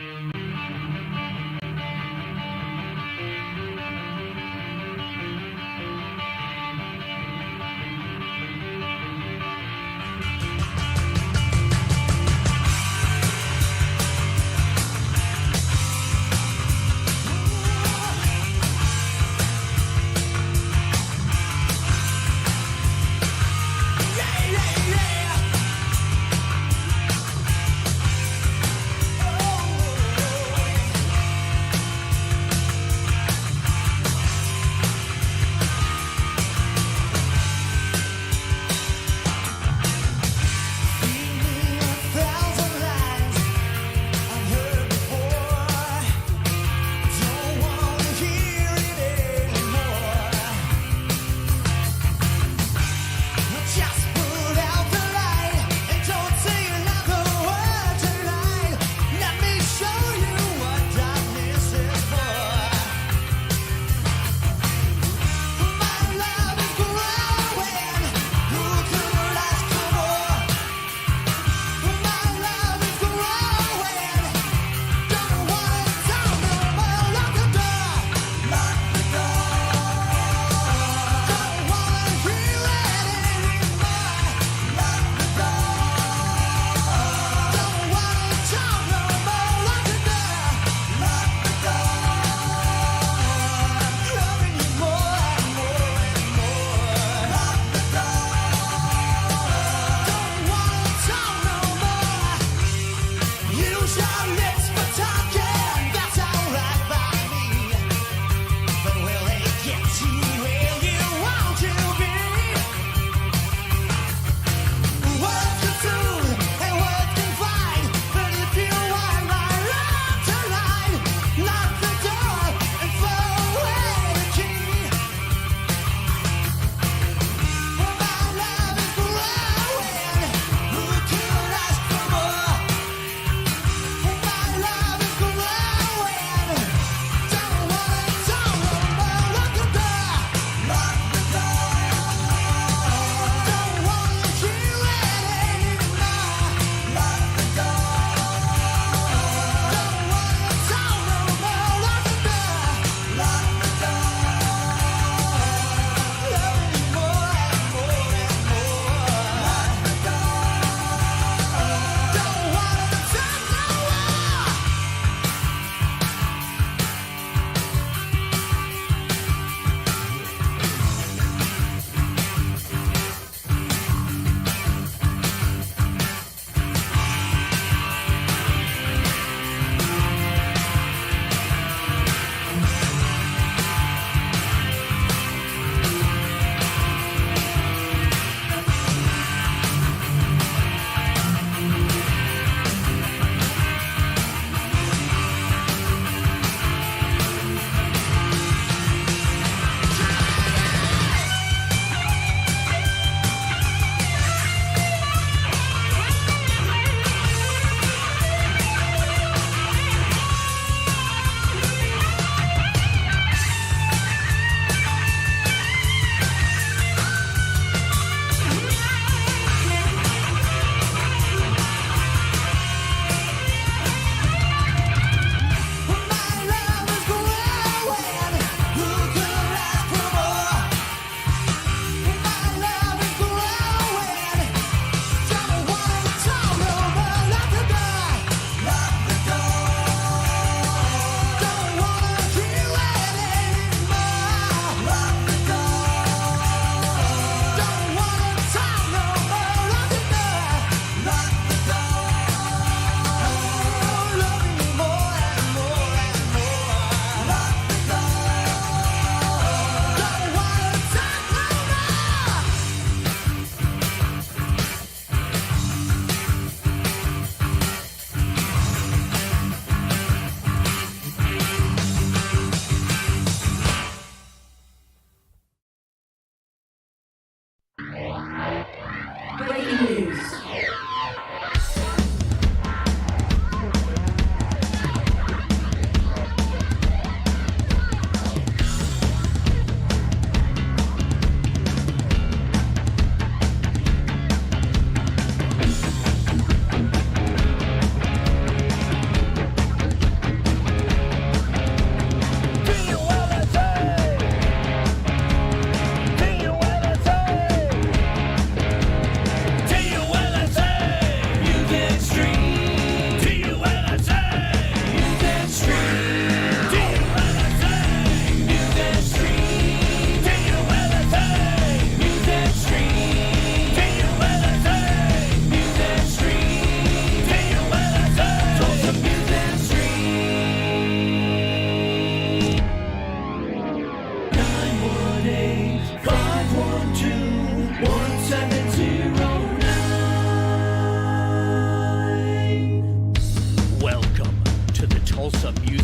Yeah, yeah, yeah.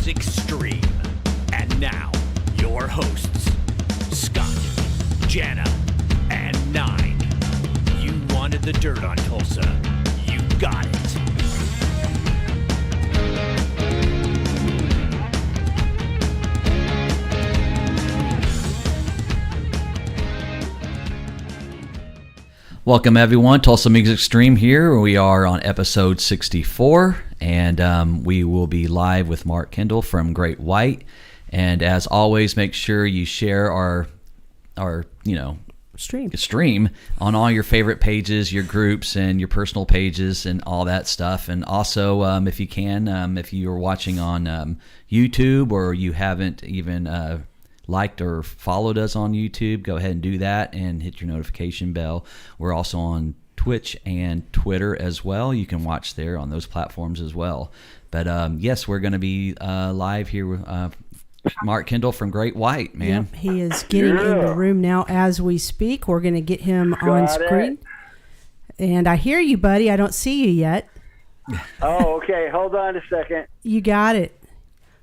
Extreme. And now, your hosts, Scott, Jana, and Nine. You wanted the dirt on Tulsa. You got it. Welcome everyone, Tulsa Music Extreme here. We are on episode 64, and we will be live with Mark Kendall from Great White. And as always, make sure you share our stream on all your favorite pages, your groups, and your personal pages, and all that stuff. And also, if you can, if you're watching on YouTube or you haven't even liked or followed us on YouTube, go ahead and do that and hit your notification bell. We're also on Twitch and Twitter as well. You can watch there on those platforms as well. But yes, we're going to be live here with Mark Kendall from Great White, man. Yep, he is getting in the room now as we speak. We're going to get him on screen. And I hear you, buddy. I don't see you yet. Oh, okay. Hold on a second. You got it.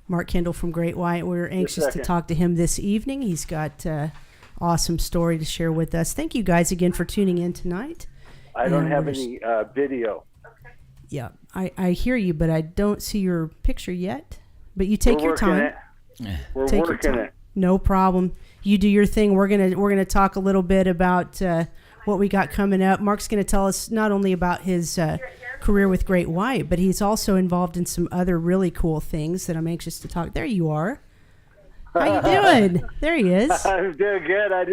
Mark Kendall from Great White. We're anxious to talk to him this evening. He's got an awesome story to share with us. Thank you guys again for tuning in tonight. I don't have any video. Yeah, I hear you, but I don't see your picture yet. But you take your time. We're take working your time. it. No problem. You do your thing. We're gonna talk a little bit about what we got coming up. Mark's gonna tell us not only about his career with Great White, but he's also involved in some other really cool things that I'm anxious to talk. There you are. How you doing? There he is. I'm doing good. I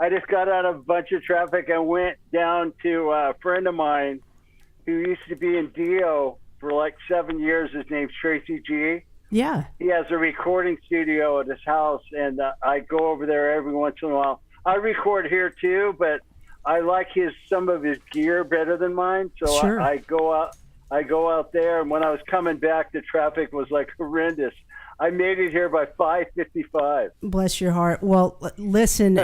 just got out of a bunch of traffic and went down to a friend of mine who used to be in DO for like 7 years. His name's Tracy G. Yeah. He has a recording studio at his house, and I go over there every once in a while. I record here too, but I like some of his gear better than mine, so sure. I go out there, and when I was coming back, the traffic was like horrendous. I made it here by 5:55. Bless your heart. Well, listen,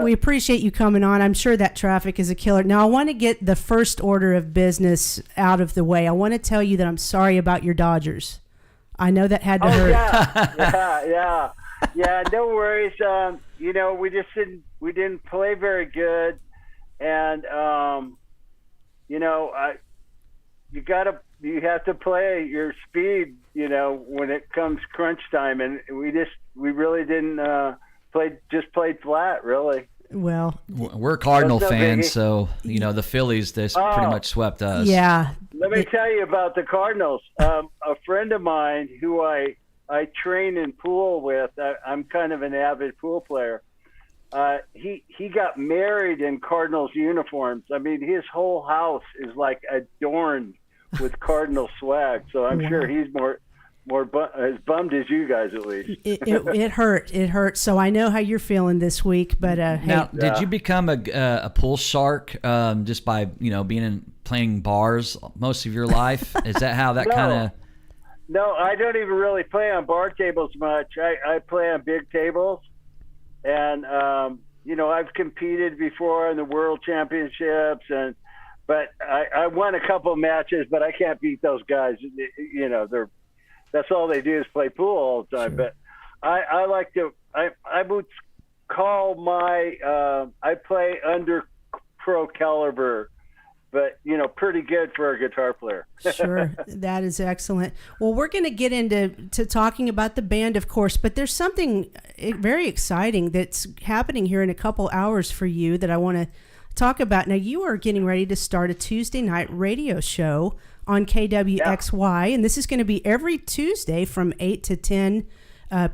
we appreciate you coming on. I'm sure that traffic is a killer. Now, I want to get the first order of business out of the way. I want to tell you that I'm sorry about your Dodgers. I know that had to hurt. Yeah. No worries. We didn't play very good. And you have to play your speed, when it comes crunch time, and we really didn't played flat, really. Well, we're Cardinal fans, so the Phillies pretty much swept us. Yeah. Let me tell you about the Cardinals. A friend of mine who I train in pool with, I'm kind of an avid pool player. He got married in Cardinals uniforms. I mean, his whole house is like adorned with Cardinal swag. So I'm sure he's more as bummed as you guys, at least. It hurt. It hurt. So I know how you're feeling this week. But now, did you become a pool shark just by playing bars most of your life? Is that how that kind of? No, I don't even really play on bar tables much. I play on big tables. And, I've competed before in the world championships, but I won a couple matches, but I can't beat those guys. That's all they do is play pool all the time. Sure. But I would call I play under pro caliber, but pretty good for a guitar player. Sure, that is excellent. Well, we're going to get into talking about the band, of course, but there's something very exciting that's happening here in a couple hours for you that I want to talk about. Now, you are getting ready to start a Tuesday night radio show on KWXY, and this is going to be every Tuesday from 8 to 10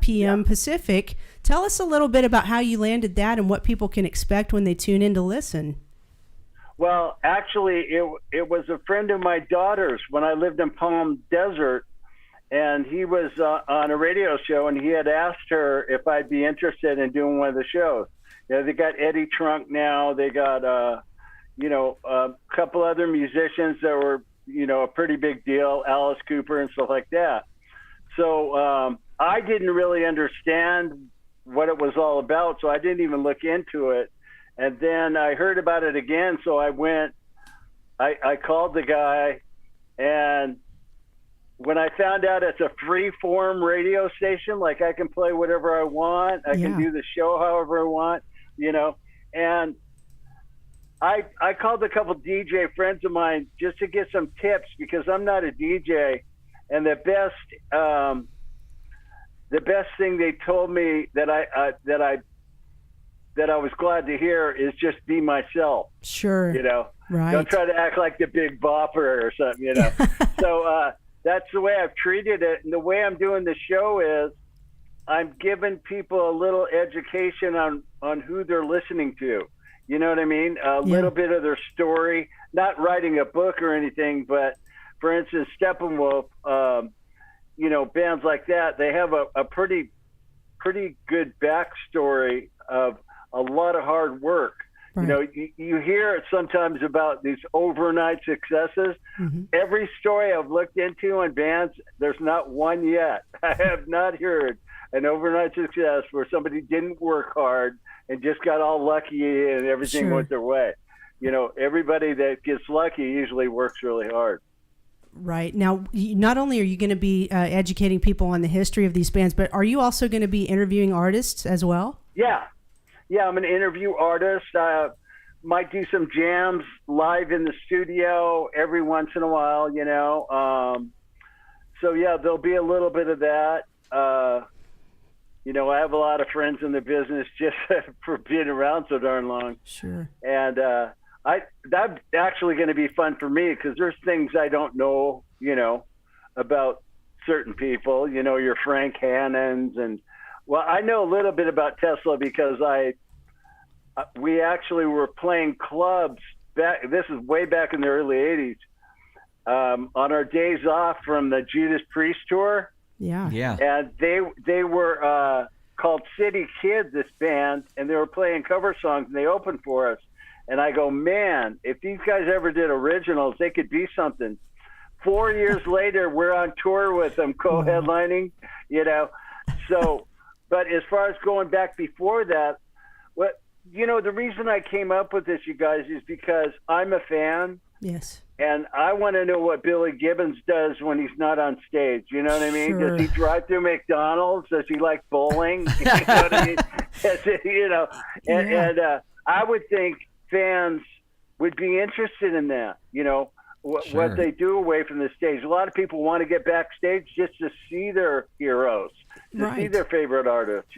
p.m. Pacific. Tell us a little bit about how you landed that and what people can expect when they tune in to listen. Well, actually, it was a friend of my daughter's when I lived in Palm Desert, and he was on a radio show, and he had asked her if I'd be interested in doing one of the shows. They got Eddie Trunk now. They got, a couple other musicians that were, a pretty big deal, Alice Cooper and stuff like that. So I didn't really understand what it was all about, so I didn't even look into it. And then I heard about it again, so I went. I called the guy, and when I found out it's a free form radio station, like I can play whatever I want, I can do the show however I want, and I called a couple DJ friends of mine just to get some tips because I'm not a DJ, and the best thing they told me that I was glad to hear is just be myself. Sure. Right. Don't try to act like the Big Bopper or something, So that's the way I've treated it. And the way I'm doing the show is I'm giving people a little education on who they're listening to. You know what I mean? A little bit of their story, not writing a book or anything, but for instance, Steppenwolf, bands like that, they have a pretty good backstory of a lot of hard work. Right. You hear it sometimes about these overnight successes. Mm-hmm. Every story I've looked into on bands, there's not one yet. I have not heard an overnight success where somebody didn't work hard and just got all lucky and everything went their way. Everybody that gets lucky usually works really hard. Right. Now, not only are you going to be educating people on the history of these bands, but are you also going to be interviewing artists as well? Yeah, I'm an interview artist. Might do some jams live in the studio every once in a while, So, yeah, there'll be a little bit of that. I have a lot of friends in the business just for being around so darn long. Sure. And that's actually going to be fun for me because there's things I don't know, about certain people, your Frank Hannons. And, well, I know a little bit about Tesla because we actually were playing clubs back. This is way back in the early 80s on our days off from the Judas Priest tour. Yeah. And they were called City Kids, this band, and they were playing cover songs, and they opened for us. And I go, man, if these guys ever did originals, they could be something. 4 years later, we're on tour with them, co-headlining, So, but as far as going back before that, the reason I came up with this, you guys, is because I'm a fan. Yes. And I want to know what Billy Gibbons does when he's not on stage. You know what I mean? Sure. Does he drive through McDonald's? Does he like bowling? You know what I mean? And I would think fans would be interested in that, what they do away from the stage. A lot of people want to get backstage just to see their heroes, to see their favorite artists,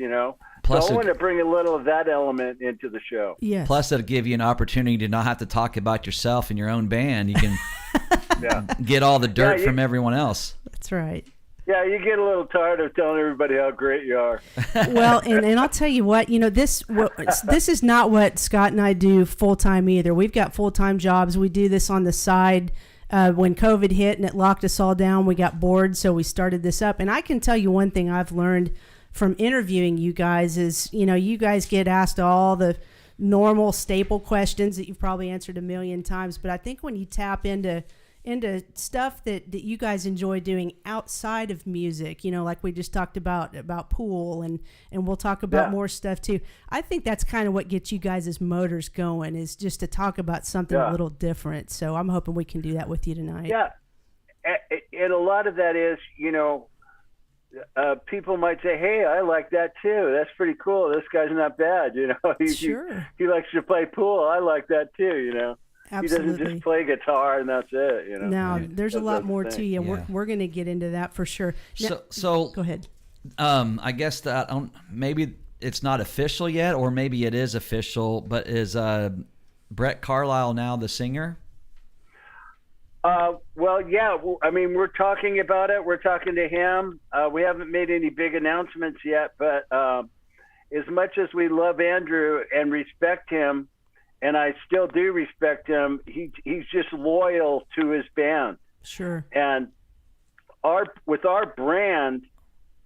Plus, so I want to bring a little of that element into the show. Yes. Plus, it'll give you an opportunity to not have to talk about yourself and your own band. You can get all the dirt from everyone else. That's right. Yeah, you get a little tired of telling everybody how great you are. Well, and I'll tell you what, this is not what Scott and I do full time either. We've got full time jobs. We do this on the side. When COVID hit and it locked us all down, we got bored, so we started this up. And I can tell you one thing I've learned from interviewing you guys is, you guys get asked all the normal staple questions that you've probably answered a million times. But I think when you tap into stuff that you guys enjoy doing outside of music, like we just talked about pool and we'll talk about more stuff too. I think that's kind of what gets you guys' motors going, is just to talk about something a little different. So I'm hoping we can do that with you tonight. Yeah. And a lot of that is, people might say, hey, I like that too. That's pretty cool. This guy's not bad. He likes to play pool. I like that too, Absolutely. He doesn't just play guitar and that's it, No, there's a lot more to you. Yeah. We're going to get into that for sure. Now, so go ahead. I guess that maybe it's not official yet, or maybe it is official, but is Brett Carlisle now the singer? Well, yeah. We're talking about it. We're talking to him. We haven't made any big announcements yet, but as much as we love Andrew and respect him, and I still do respect him, he's just loyal to his band. Sure. And with our brand,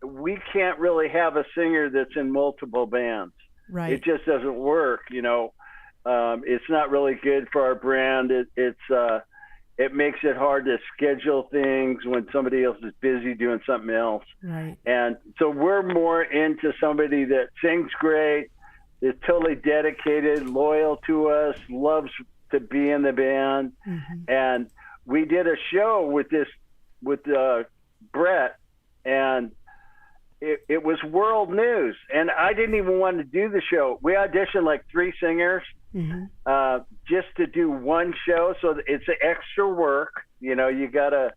we can't really have a singer that's in multiple bands. Right. It just doesn't work, It's not really good for our brand. It makes it hard to schedule things when somebody else is busy doing something else. Right. And so we're more into somebody that sings great, is totally dedicated, loyal to us, loves to be in the band. Mm-hmm. And we did a show with Brett, and it was world news. And I didn't even want to do the show. We auditioned like 3 singers just to do one show. So it's extra work. You know, you got to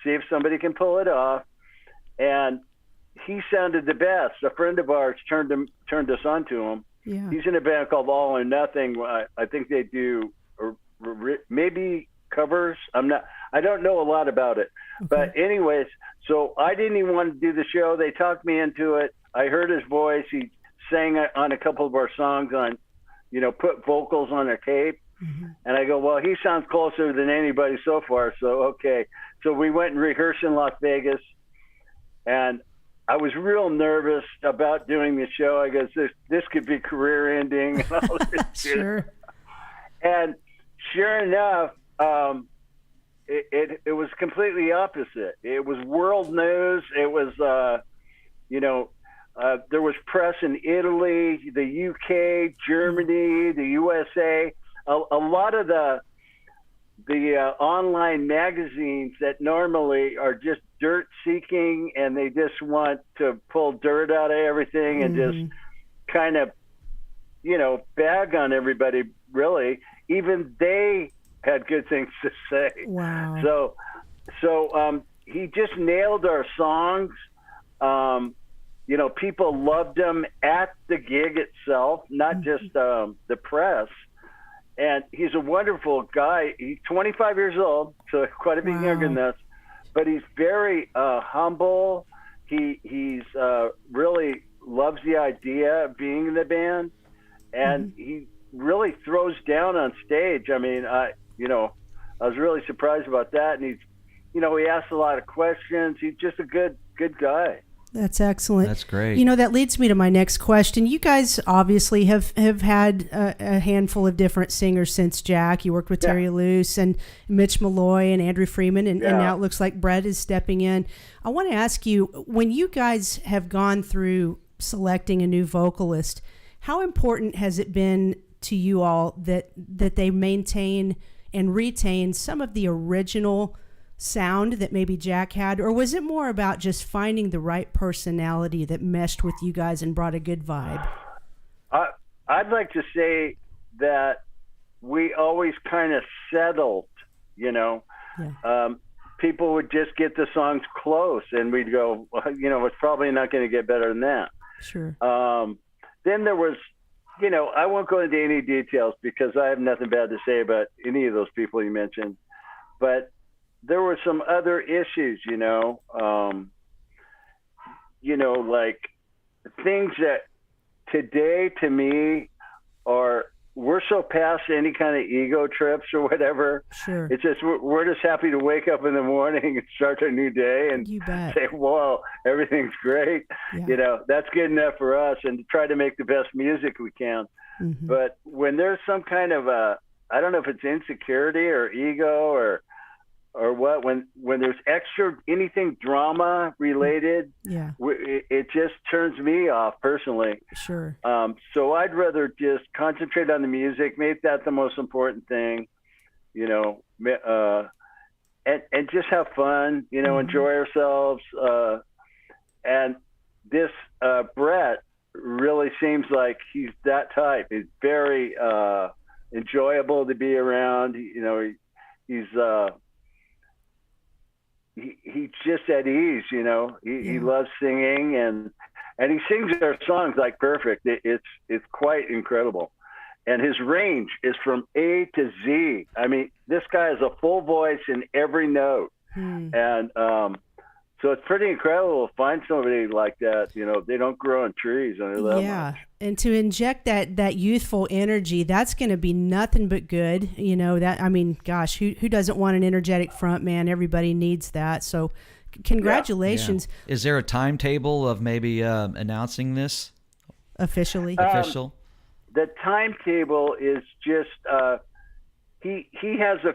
see if somebody can pull it off. And he sounded the best. A friend of ours turned us on to him. Yeah. He's in a band called All or Nothing. I think they do maybe covers. I don't know a lot about it. Okay. But anyways, so I didn't even want to do the show. They talked me into it. I heard his voice. He sang on a couple of our songs on, you know, put vocals on a tape. And I go, well, he sounds closer than anybody so far. So, okay. So we went and rehearsed in Las Vegas, and I was real nervous about doing the show. I guess this could be career ending. And all this Sure. And sure enough, it was completely opposite. It was world news. It was, there was press in Italy, the UK, Germany, the USA. A lot of the online magazines that normally are just dirt seeking, and they just want to pull dirt out of everything and just kind of, you know, bag on everybody, really. Even they had good things to say. Wow. So he just nailed our songs. You know, people loved him at the gig itself, not just the press. And he's a wonderful guy. He's 25 years old, so quite a bit younger than us. But he's very humble. He's really loves the idea of being in the band, and he really throws down on stage. I mean, I was really surprised about that. And he asks a lot of questions. He's just a good guy. That's excellent. That's great. You know, that leads me to my next question. You guys obviously have had a handful of different singers since Jack. You worked with Terry Luce and Mitch Malloy and Andrew Freeman, and now it looks like Brett is stepping in. I want to ask you, when you guys have gone through selecting a new vocalist, how important has it been to you all that they maintain and retain some of the original sound that maybe Jack had, or was it more about just finding the right personality that meshed with you guys and brought a good vibe? I'd like to say that we always kind of settled, you know. People would just get the songs close, and we'd go, well, you know, it's probably not going to get better than that. Sure. Then there was, you know, I won't go into any details because I have nothing bad to say about any of those people you mentioned, but there were some other issues, like things that today to me we're so past any kind of ego trips or whatever. Sure. It's just, we're just happy to wake up in the morning and start a new day and say, whoa, everything's great. Yeah. You know, that's good enough for us, and to try to make the best music we can. But when there's some kind of I don't know if it's insecurity or ego or what, when there's extra anything drama related, it just turns me off personally. Sure. So I'd rather just concentrate on the music, make that the most important thing, and just have fun, enjoy ourselves. And this Brett really seems like he's that type. He's very enjoyable to be around. He's he's just at ease, he loves singing, and he sings our songs like perfect. It's quite incredible. And his range is from A to Z. I mean, this guy has a full voice in every note. And so it's pretty incredible to find somebody like that. They don't grow on trees under that much. And to inject that youthful energy, that's going to be nothing but good. Gosh, who doesn't want an energetic front man? Everybody needs that. So congratulations. Yeah. Is there a timetable of maybe announcing this officially? The timetable is just he has a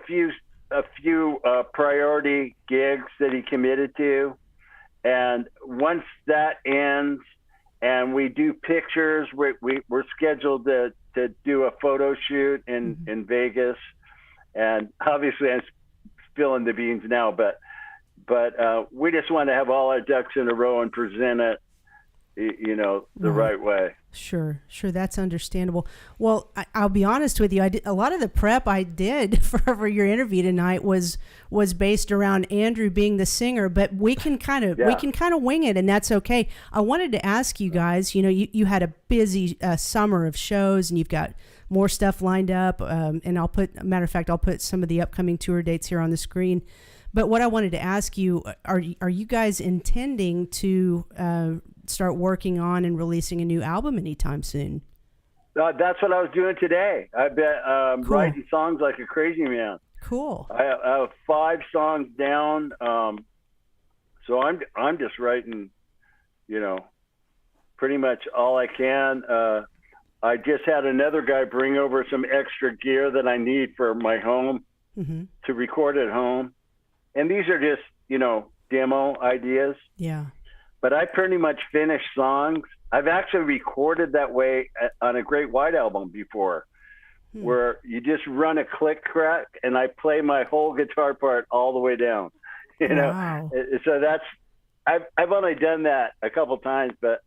few priority gigs that he committed to, and once that ends and we do pictures, we're scheduled to do a photo shoot in Vegas. And obviously I'm spilling the beans now, but but we just want to have all our ducks in a row and present it, the right way. Sure. That's understandable. Well, I'll be honest with you. I did, a lot of the prep I did for your interview tonight was based around Andrew being the singer, but we can kind of wing it, and that's okay. I wanted to ask you guys. You had a busy summer of shows, and you've got more stuff lined up. And I'll put some of the upcoming tour dates here on the screen. But what I wanted to ask you, are you guys intending to start working on and releasing a new album anytime soon? That's what I was doing today. I've been Cool. writing songs like a crazy man. Cool. I have 5 songs down, so I'm just writing, pretty much all I can. I just had another guy bring over some extra gear that I need for my home to record at home. And these are just, demo ideas. Yeah. But I pretty much finished songs. I've actually recorded that way on a Great White album before, where you just run a click crack and I play my whole guitar part all the way down. Wow. So I've only done that a couple times, but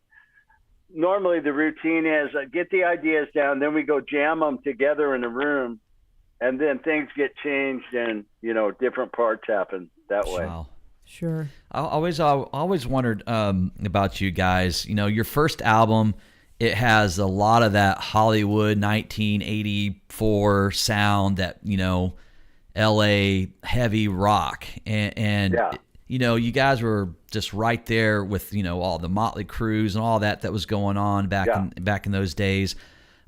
normally the routine is get the ideas down, then we go jam them together in a room, and then things get changed and different parts happen that way. Wow. Sure. I always wondered about you guys. Your first album, it has a lot of that Hollywood 1984 sound, that LA heavy rock, and Yeah. you guys were just right there with all the Motley Crues and all that was going on back in those days.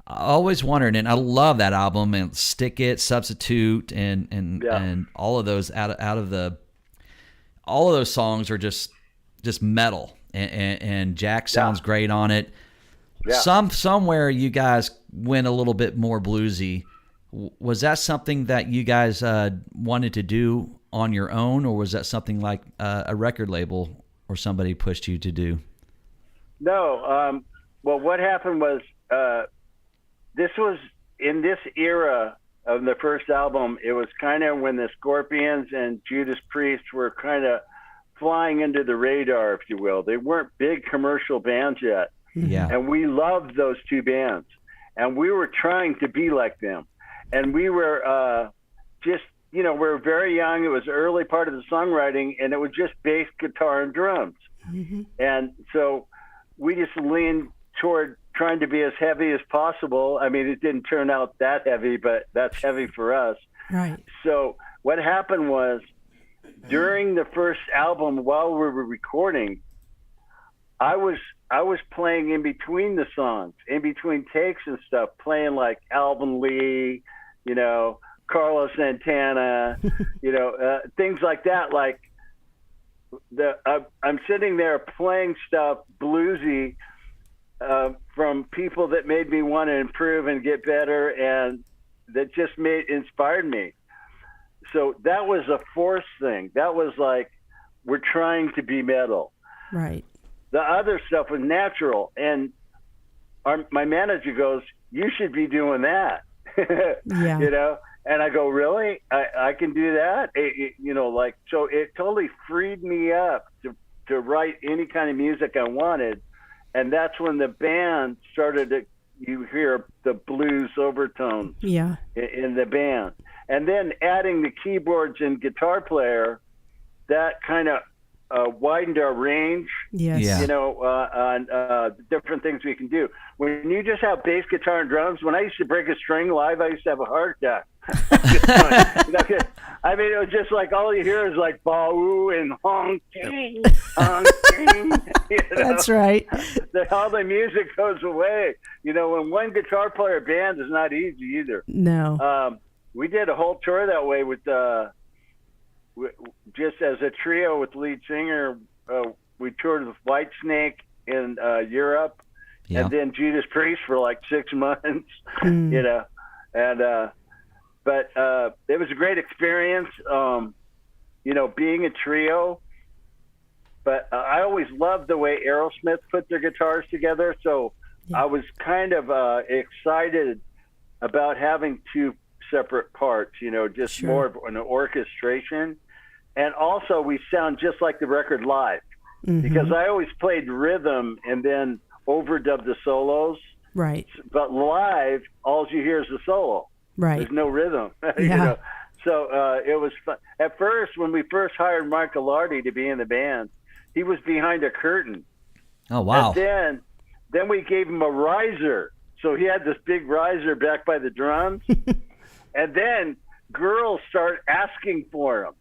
I always wondered, and I love that album, and Stick It, Substitute, and all of those all of those songs are just metal, and Jack sounds great on it. Yeah. Somewhere you guys went a little bit more bluesy. Was that something that you guys wanted to do on your own, or was that something like a record label or somebody pushed you to do? No. Well, what happened was this was in this era of the first album. It was kind of when the Scorpions and Judas Priest were kind of flying under the radar, if you will. They weren't big commercial bands yet. Yeah. And we loved those 2 bands. And we were trying to be like them. And we were we were very young. It was early part of the songwriting, and it was just bass, guitar, and drums. And so we just leaned toward trying to be as heavy as possible. I mean, it didn't turn out that heavy, but that's heavy for us. Right. So what happened was, during the first album, while we were recording, I was playing in between the songs, in between takes and stuff, playing like Alvin Lee, Carlos Santana, things like that. Like I'm sitting there playing stuff bluesy from people that made me want to improve and get better, and that just inspired me. So that was a forced thing. That was like, we're trying to be metal. Right. The other stuff was natural, and my manager goes, "You should be doing that." Yeah. And I go, "Really? I can do that?" So it totally freed me up to write any kind of music I wanted. And that's when the band started to, you hear the blues overtones in the band. And then adding the keyboards and guitar player, that kind of widened our range, Yes. Yeah. on different things we can do. When you just have bass, guitar, and drums, when I used to break a string live, I used to have a heart attack. I mean, it was just like, all you hear is like ba-oo and honking, honking. That's right. All the music goes away. When one guitar player band is not easy either. No. We did a whole tour that way with just as a trio with lead singer. We toured with Whitesnake in Europe, and then Judas Priest for like 6 months. But it was a great experience, being a trio. But I always loved the way Aerosmith put their guitars together. So I was kind of excited about having 2 separate parts, just more of an orchestration. and also we sound just like the record live, Mm-hmm. because I always played rhythm and then overdubbed the solos. Right. But live, all you hear is the solo. Right. There's no rhythm. you Yeah. know? So it was fun. At first, when we first hired Mike Gilardi to be in the band, he was behind a curtain. Oh, wow. And then we gave him a riser. So he had this big riser back by the drums. And then girls start asking for him.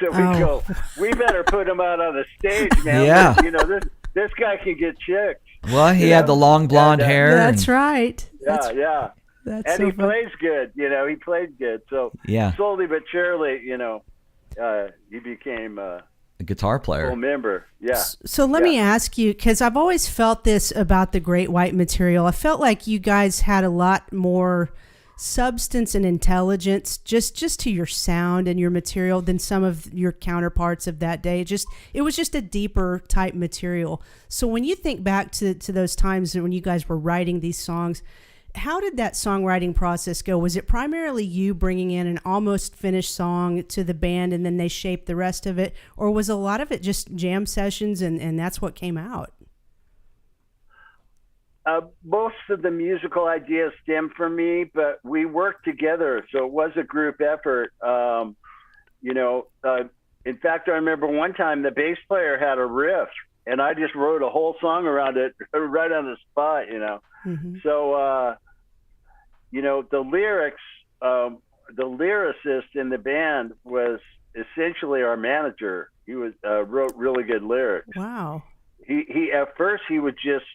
So we go, we better put him out on the stage, man. Yeah. You know, this guy can get chicks. Well, he had the long blonde hair. That's right. Yeah, yeah. That's And so he fun. plays good. You know, he played good. So Yeah. slowly but surely, you know, he became A guitar player. full member. Yeah. So let me ask you, because I've always felt this about the Great White Material. I felt like you guys had a lot more substance and intelligence just to your sound and your material than some of your counterparts of that day. It was just a deeper type material. So when you think back to those times when you guys were writing these songs, how did that songwriting process go? Was it primarily you bringing in an almost finished song to the band and then they shaped the rest of it? Or was a lot of it just jam sessions and that's what came out? Most of the musical ideas stem from me, but we worked together. So it was a group effort. You know, in fact, I remember one time the bass player had a riff and I just wrote a whole song around it right on the spot, you know. Mm-hmm. So, you know, the lyrics, the lyricist in the band was essentially our manager. He was wrote really good lyrics. Wow. He at first he would just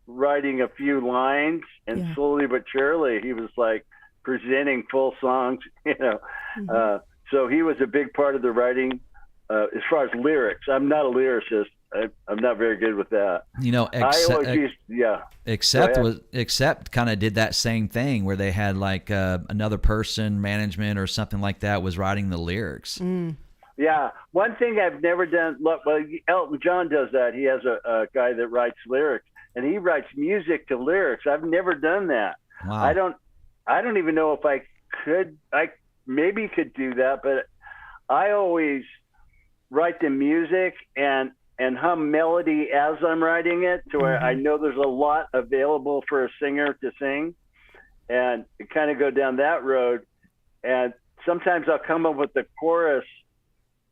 writing a few lines, and slowly but surely he was like presenting full songs, you know. Mm-hmm. So he was a big part of the writing as far as lyrics. I'm not a lyricist. I'm not very good with that. You know, Accept kind of did that same thing where they had like another person, management or something like that was writing the lyrics. Mm. Yeah. One thing I've never done, well, Elton John does that. He has a guy that writes lyrics, and he writes music to lyrics. I've never done that. Wow. I don't even know if I could. I maybe could do that, but I always write the music and hum melody as I'm writing it, to where I know there's a lot available for a singer to sing, and kind of go down that road. And sometimes I'll come up with the chorus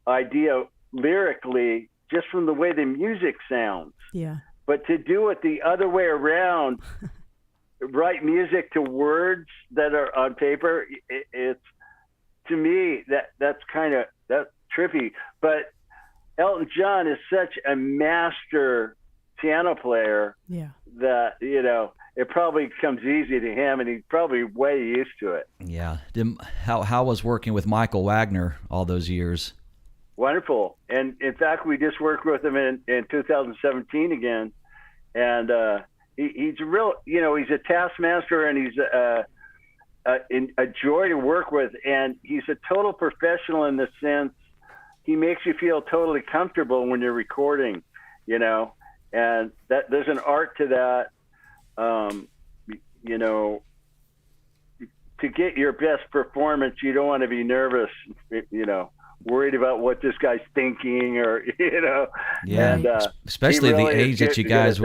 idea lyrically just from the way the music sounds. Yeah. But to do it the other way around, write music to words that are on paper, it's, to me, that's trippy. But Elton John is such a master piano player that, you know, it probably comes easy to him, and he's probably way used to it. Yeah. How was working with Michael Wagner all those years? Wonderful. And in fact, we just worked with him in 2017 again. And he's a real, you know, he's a taskmaster, and he's a joy to work with. And he's a total professional in the sense he makes you feel totally comfortable when you're recording, you know, and that there's an art to that. You know, to get your best performance, you don't want to be nervous, you know, worried about what this guy's thinking, or, you know. Yeah. And, especially really the age that you guys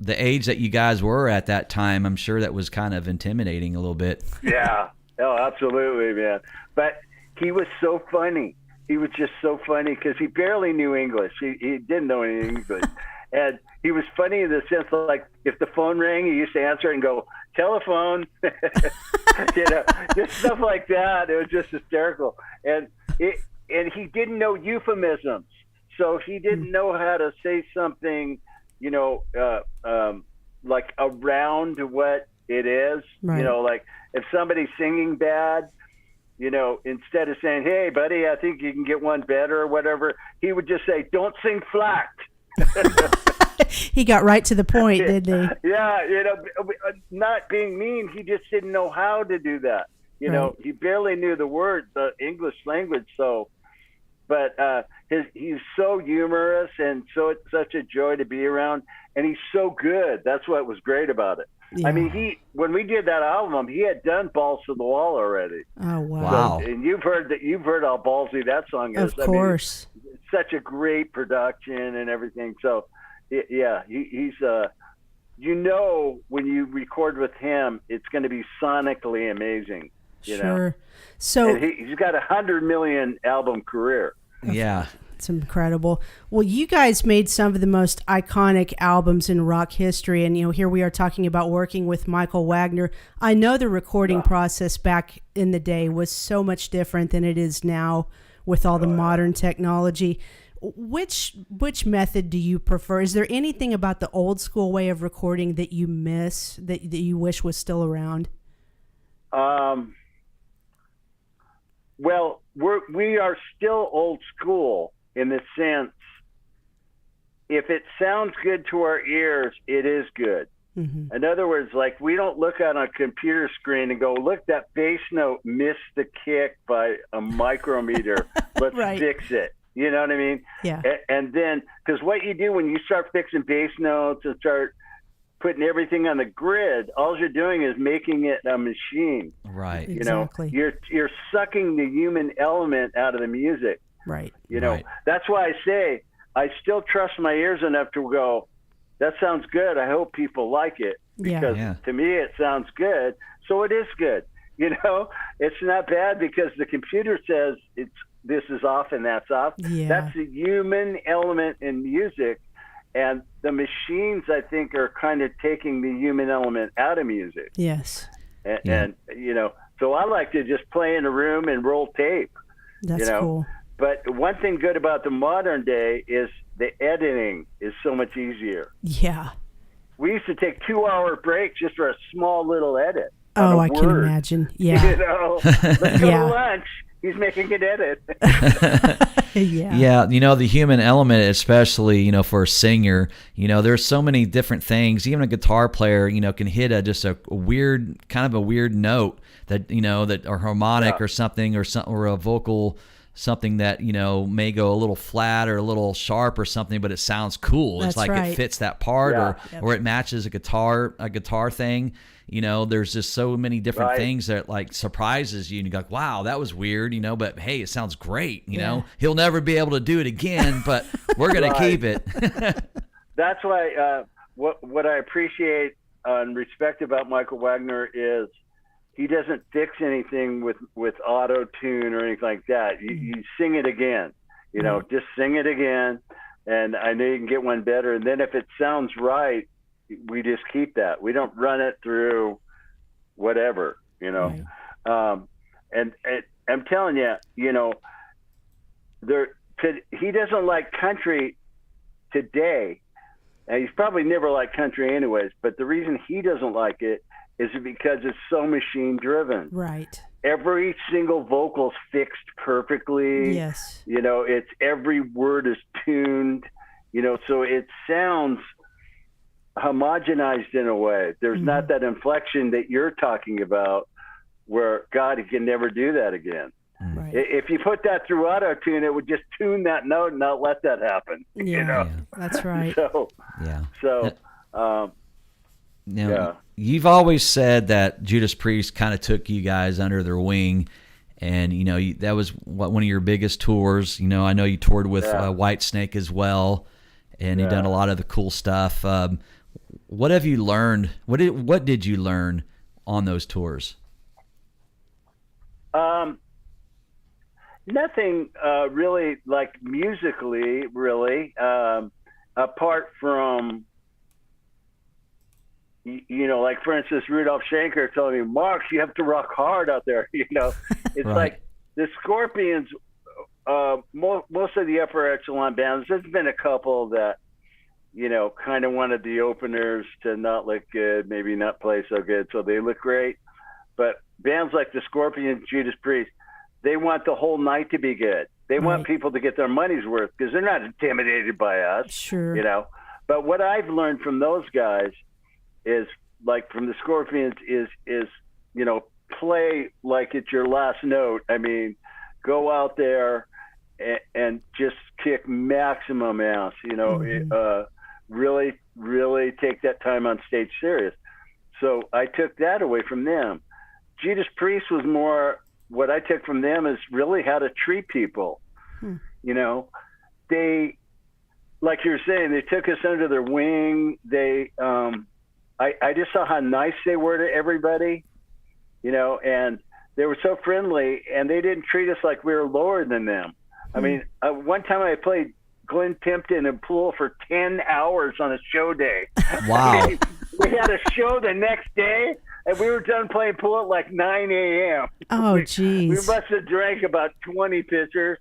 the age that you guys were at that time. I'm sure that was kind of intimidating a little bit. Yeah. Oh, absolutely, man. But he was so funny. He was just so funny because he barely knew English. He didn't know any English. And he was funny in the sense of, like, if the phone rang, he used to answer and go, telephone, you know, just stuff like that. It was just hysterical. And he didn't know euphemisms. So he didn't know how to say something, you know, like around what it is. Right. You know, like if somebody's singing bad, you know, instead of saying, hey, buddy, I think you can get one better or whatever, he would just say, don't sing flat. He got right to the point, didn't he? Yeah, you know, not being mean, he just didn't know how to do that. You know, he barely knew the word, the English language. So, but he's so humorous, and so it's such a joy to be around, and he's so good. That's what was great about it. Yeah. I mean, when we did that album, he had done Balls to the Wall already. Oh, wow. Wow. And you've heard how ballsy that song is. Of course. I mean, it's such a great production and everything. So, yeah, he's when you record with him, it's going to be sonically amazing. You know? So and he's got 100 million album career. Yeah. it's incredible. Well, you guys made some of the most iconic albums in rock history, and here we are talking about working with Michael Wagner. I know the recording process back in the day was so much different than it is now with all the modern technology. Which method do you prefer? Is there anything about the old school way of recording that you miss, that you wish was still around? Well, we are still old school in the sense, if it sounds good to our ears, it is good. Mm-hmm. In other words, like, we don't look at a computer screen and go, look, that bass note missed the kick by a micrometer. Let's Right. fix it. You know what I mean? Yeah. And then, because what you do when you start fixing bass notes and start putting everything on the grid, all you're doing is making it a machine. Right. Exactly. You're sucking the human element out of the music. Right. Right. That's why I say I still trust my ears enough to go, that sounds good. I hope people like it, because to me it sounds good. So it is good. It's not bad because the computer says this is off and that's off. Yeah. That's the human element in music. And the machines, I think, are kind of taking the human element out of music. Yes. And so I like to just play in a room and roll tape. That's cool. But one thing good about the modern day is the editing is so much easier. Yeah. We used to take 2-hour breaks just for a small little edit. Oh, I can imagine. Yeah. Let's go to lunch. He's making an edit. Yeah. The human element, especially, for a singer, there's so many different things. Even a guitar player, can hit just a weird note that, or harmonic or something, or a vocal, something that, may go a little flat or a little sharp or something, but it sounds cool. That's it's like right. It fits that part or it matches a guitar thing. There's just so many different things that like surprises you, and you go, wow, that was weird, but hey, it sounds great. He'll never be able to do it again, but we're going to keep it. That's why what I appreciate and respect about Michael Wagner is he doesn't fix anything with auto tune or anything like that. You sing it again, just sing it again. And I know you can get one better. And then if it sounds right, we just keep that. We don't run it through whatever, Right. And I'm telling you, he doesn't like country today. And he's probably never liked country anyways, but the reason he doesn't like it is because it's so machine driven. Right. Every single vocal's fixed perfectly. Yes. It's every word is tuned, so it sounds homogenized in a way. There's not that inflection that you're talking about where, God, he can never do that again. Right. If you put that through auto tune, it would just tune that note and not let that happen. That's right. You've always said that Judas Priest kind of took you guys under their wing, and that was one of your biggest tours. I know you toured with Whitesnake as well, and you've done a lot of the cool stuff. What have you learned? What did you learn on those tours? Nothing really, like musically, really, apart from, like, for instance, Rudolph Schenker told me, Mark, you have to rock hard out there. It's like the Scorpions, most of the upper echelon bands, there's been a couple that, kind of wanted the openers to not look good, maybe not play so good, so they look great. But bands like the Scorpions, Judas Priest, they want the whole night to be good. They want people to get their money's worth because they're not intimidated by us. Sure. But what I've learned from those guys is, like from the Scorpions, is play like it's your last note. I mean, go out there and just kick maximum ass, really, really take that time on stage serious. So I took that away from them. Judas Priest was more, what I took from them is really how to treat people. They, like you were saying, they took us under their wing. They, I just saw how nice they were to everybody, and they were so friendly, and they didn't treat us like we were lower than them. I mean, one time I played Glenn Tipton and Pool for 10 hours on a show day. Wow. We had a show the next day, and we were done playing pool at like 9 a.m. Oh, geez. We must have drank about 20 pitchers.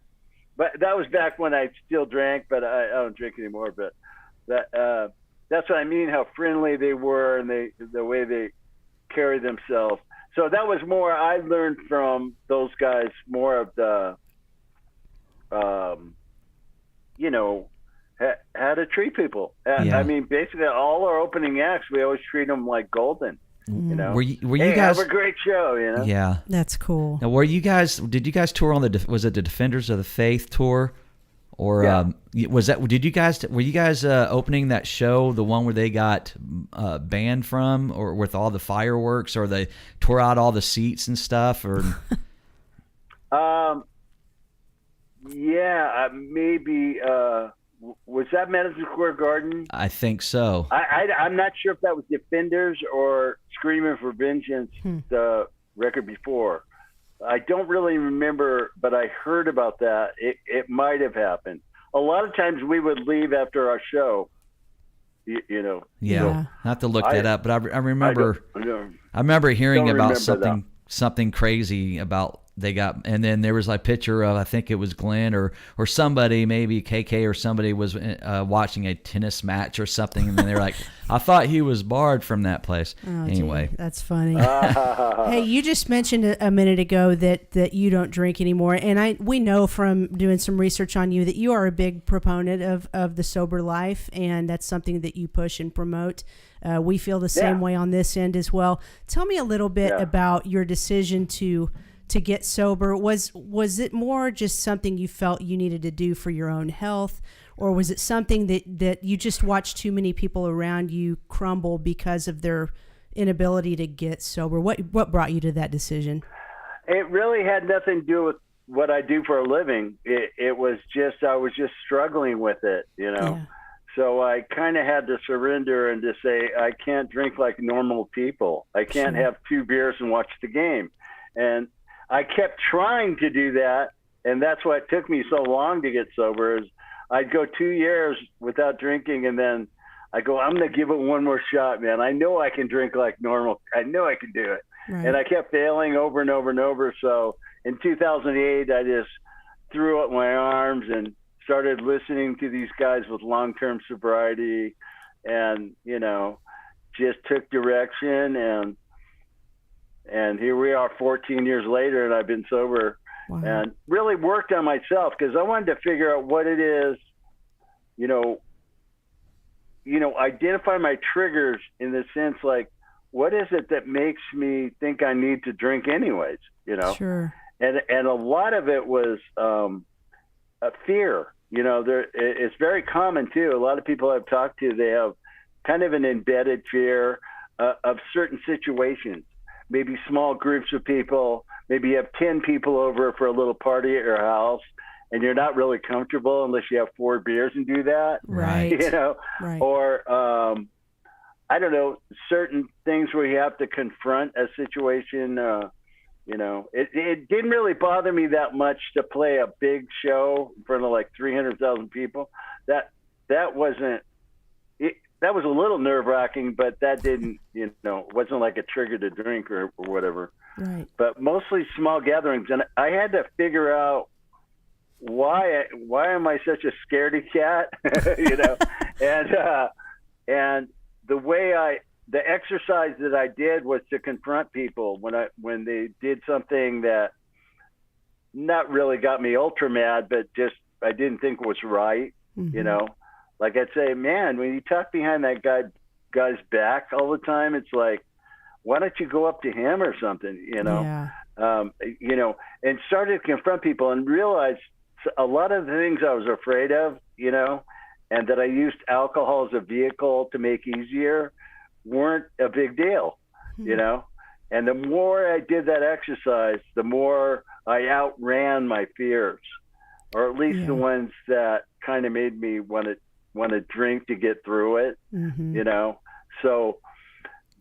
But that was back when I still drank, but I don't drink anymore. But that's what I mean, how friendly they were and the way they carry themselves. So that was more, I learned from those guys more of the, how to treat people. Yeah. I mean, basically all our opening acts, we always treat them like golden. Were you Hey, guys? have a great show. Yeah. That's cool. Now, did you guys tour on was it the Defenders of the Faith tour? Or Yeah. were you guys opening that show, the one where they got banned from, or with all the fireworks, or they tore out all the seats and stuff, or? Yeah, maybe. Was that Madison Square Garden? I think so. I'm not sure if that was Defenders or Screaming for Vengeance, the record before. I don't really remember, but I heard about that. It might have happened. A lot of times we would leave after our show, Yeah. Yeah. Not to look that up, but I remember. I I remember hearing Don't about remember something crazy about they got, and then there was like a picture of, I think it was Glenn or somebody, maybe KK or somebody was watching a tennis match or something, and then they're like, I thought he was barred from that place. Oh, Anyway, gee, that's funny. Hey, you just mentioned a minute ago that you don't drink anymore, and we know from doing some research on you that you are a big proponent of the sober life, and that's something that you push and promote. We feel the same way on this end as well. Tell me a little bit about your decision to get sober. Was it more just something you felt you needed to do for your own health, or was it something that you just watched too many people around you crumble because of their inability to get sober? What brought you to that decision? It really had nothing to do with what I do for a living. It was just, I was just struggling with it, Yeah. So I kind of had to surrender and just say, I can't drink like normal people. I can't have 2 beers and watch the game. And I kept trying to do that, and that's why it took me so long to get sober. Is I'd go 2 years without drinking, and then I go, I'm going to give it one more shot, man. I know I can drink like normal. I know I can do it. Right. And I kept failing over and over and over. So in 2008, I just threw up my arms and started listening to these guys with long-term sobriety, and, just took direction, and here we are 14 years later, and I've been sober. Wow. And really worked on myself because I wanted to figure out what it is, identify my triggers in the sense like, what is it that makes me think I need to drink anyways, Sure. And a lot of it was a fear. It's very common too. A lot of people I've talked to, they have kind of an embedded fear of certain situations. Maybe small groups of people, maybe you have 10 people over for a little party at your house, and you're not really comfortable unless you have 4 beers and do that. Right. Right. Or, I don't know, certain things where you have to confront a situation. It didn't really bother me that much to play a big show in front of like 300,000 people. That wasn't it. That was a little nerve-wracking, but that didn't, wasn't like a trigger to drink or whatever. Right. But mostly small gatherings, and I had to figure out why am I such a scaredy cat, and the exercise that I did was to confront people when they did something that not really got me ultra mad, but just I didn't think was right, Like I'd say, man, when you talk behind that guy's back all the time, it's like, why don't you go up to him or something, Yeah. And started to confront people and realized a lot of the things I was afraid of, and that I used alcohol as a vehicle to make easier weren't a big deal, And the more I did that exercise, the more I outran my fears, or at least the ones that kind of made me want to drink to get through it, So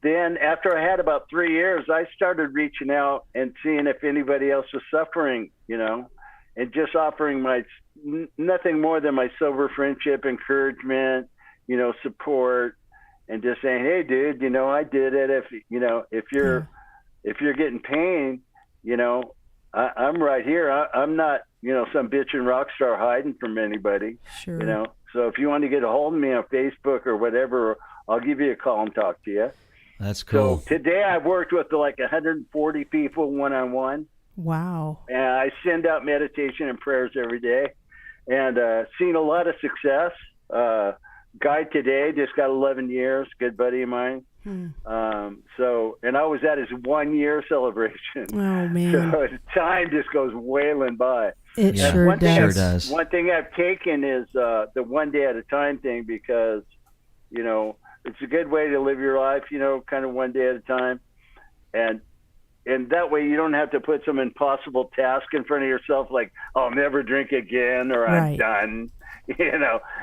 then after I had about 3 years, I started reaching out and seeing if anybody else was suffering, and just offering nothing more than my sober friendship, encouragement, support, and just saying, hey, dude, I did it. If you're getting pain, I'm right here. I'm not, some bitchin' rock star hiding from anybody, Sure. So if you want to get a hold of me on Facebook or whatever, I'll give you a call and talk to you. That's cool. So today I've worked with like 140 people one-on-one. Wow. And I send out meditation and prayers every day, and seen a lot of success. Guy today just got 11 years, good buddy of mine. And I was at his 1 year celebration. Oh, man. So time just goes wailing by. It sure does. One thing I've taken is the 1 day at a time thing, because, it's a good way to live your life, kind of 1 day at a time. And that way you don't have to put some impossible task in front of yourself, like, I'll never drink again, or I'm done,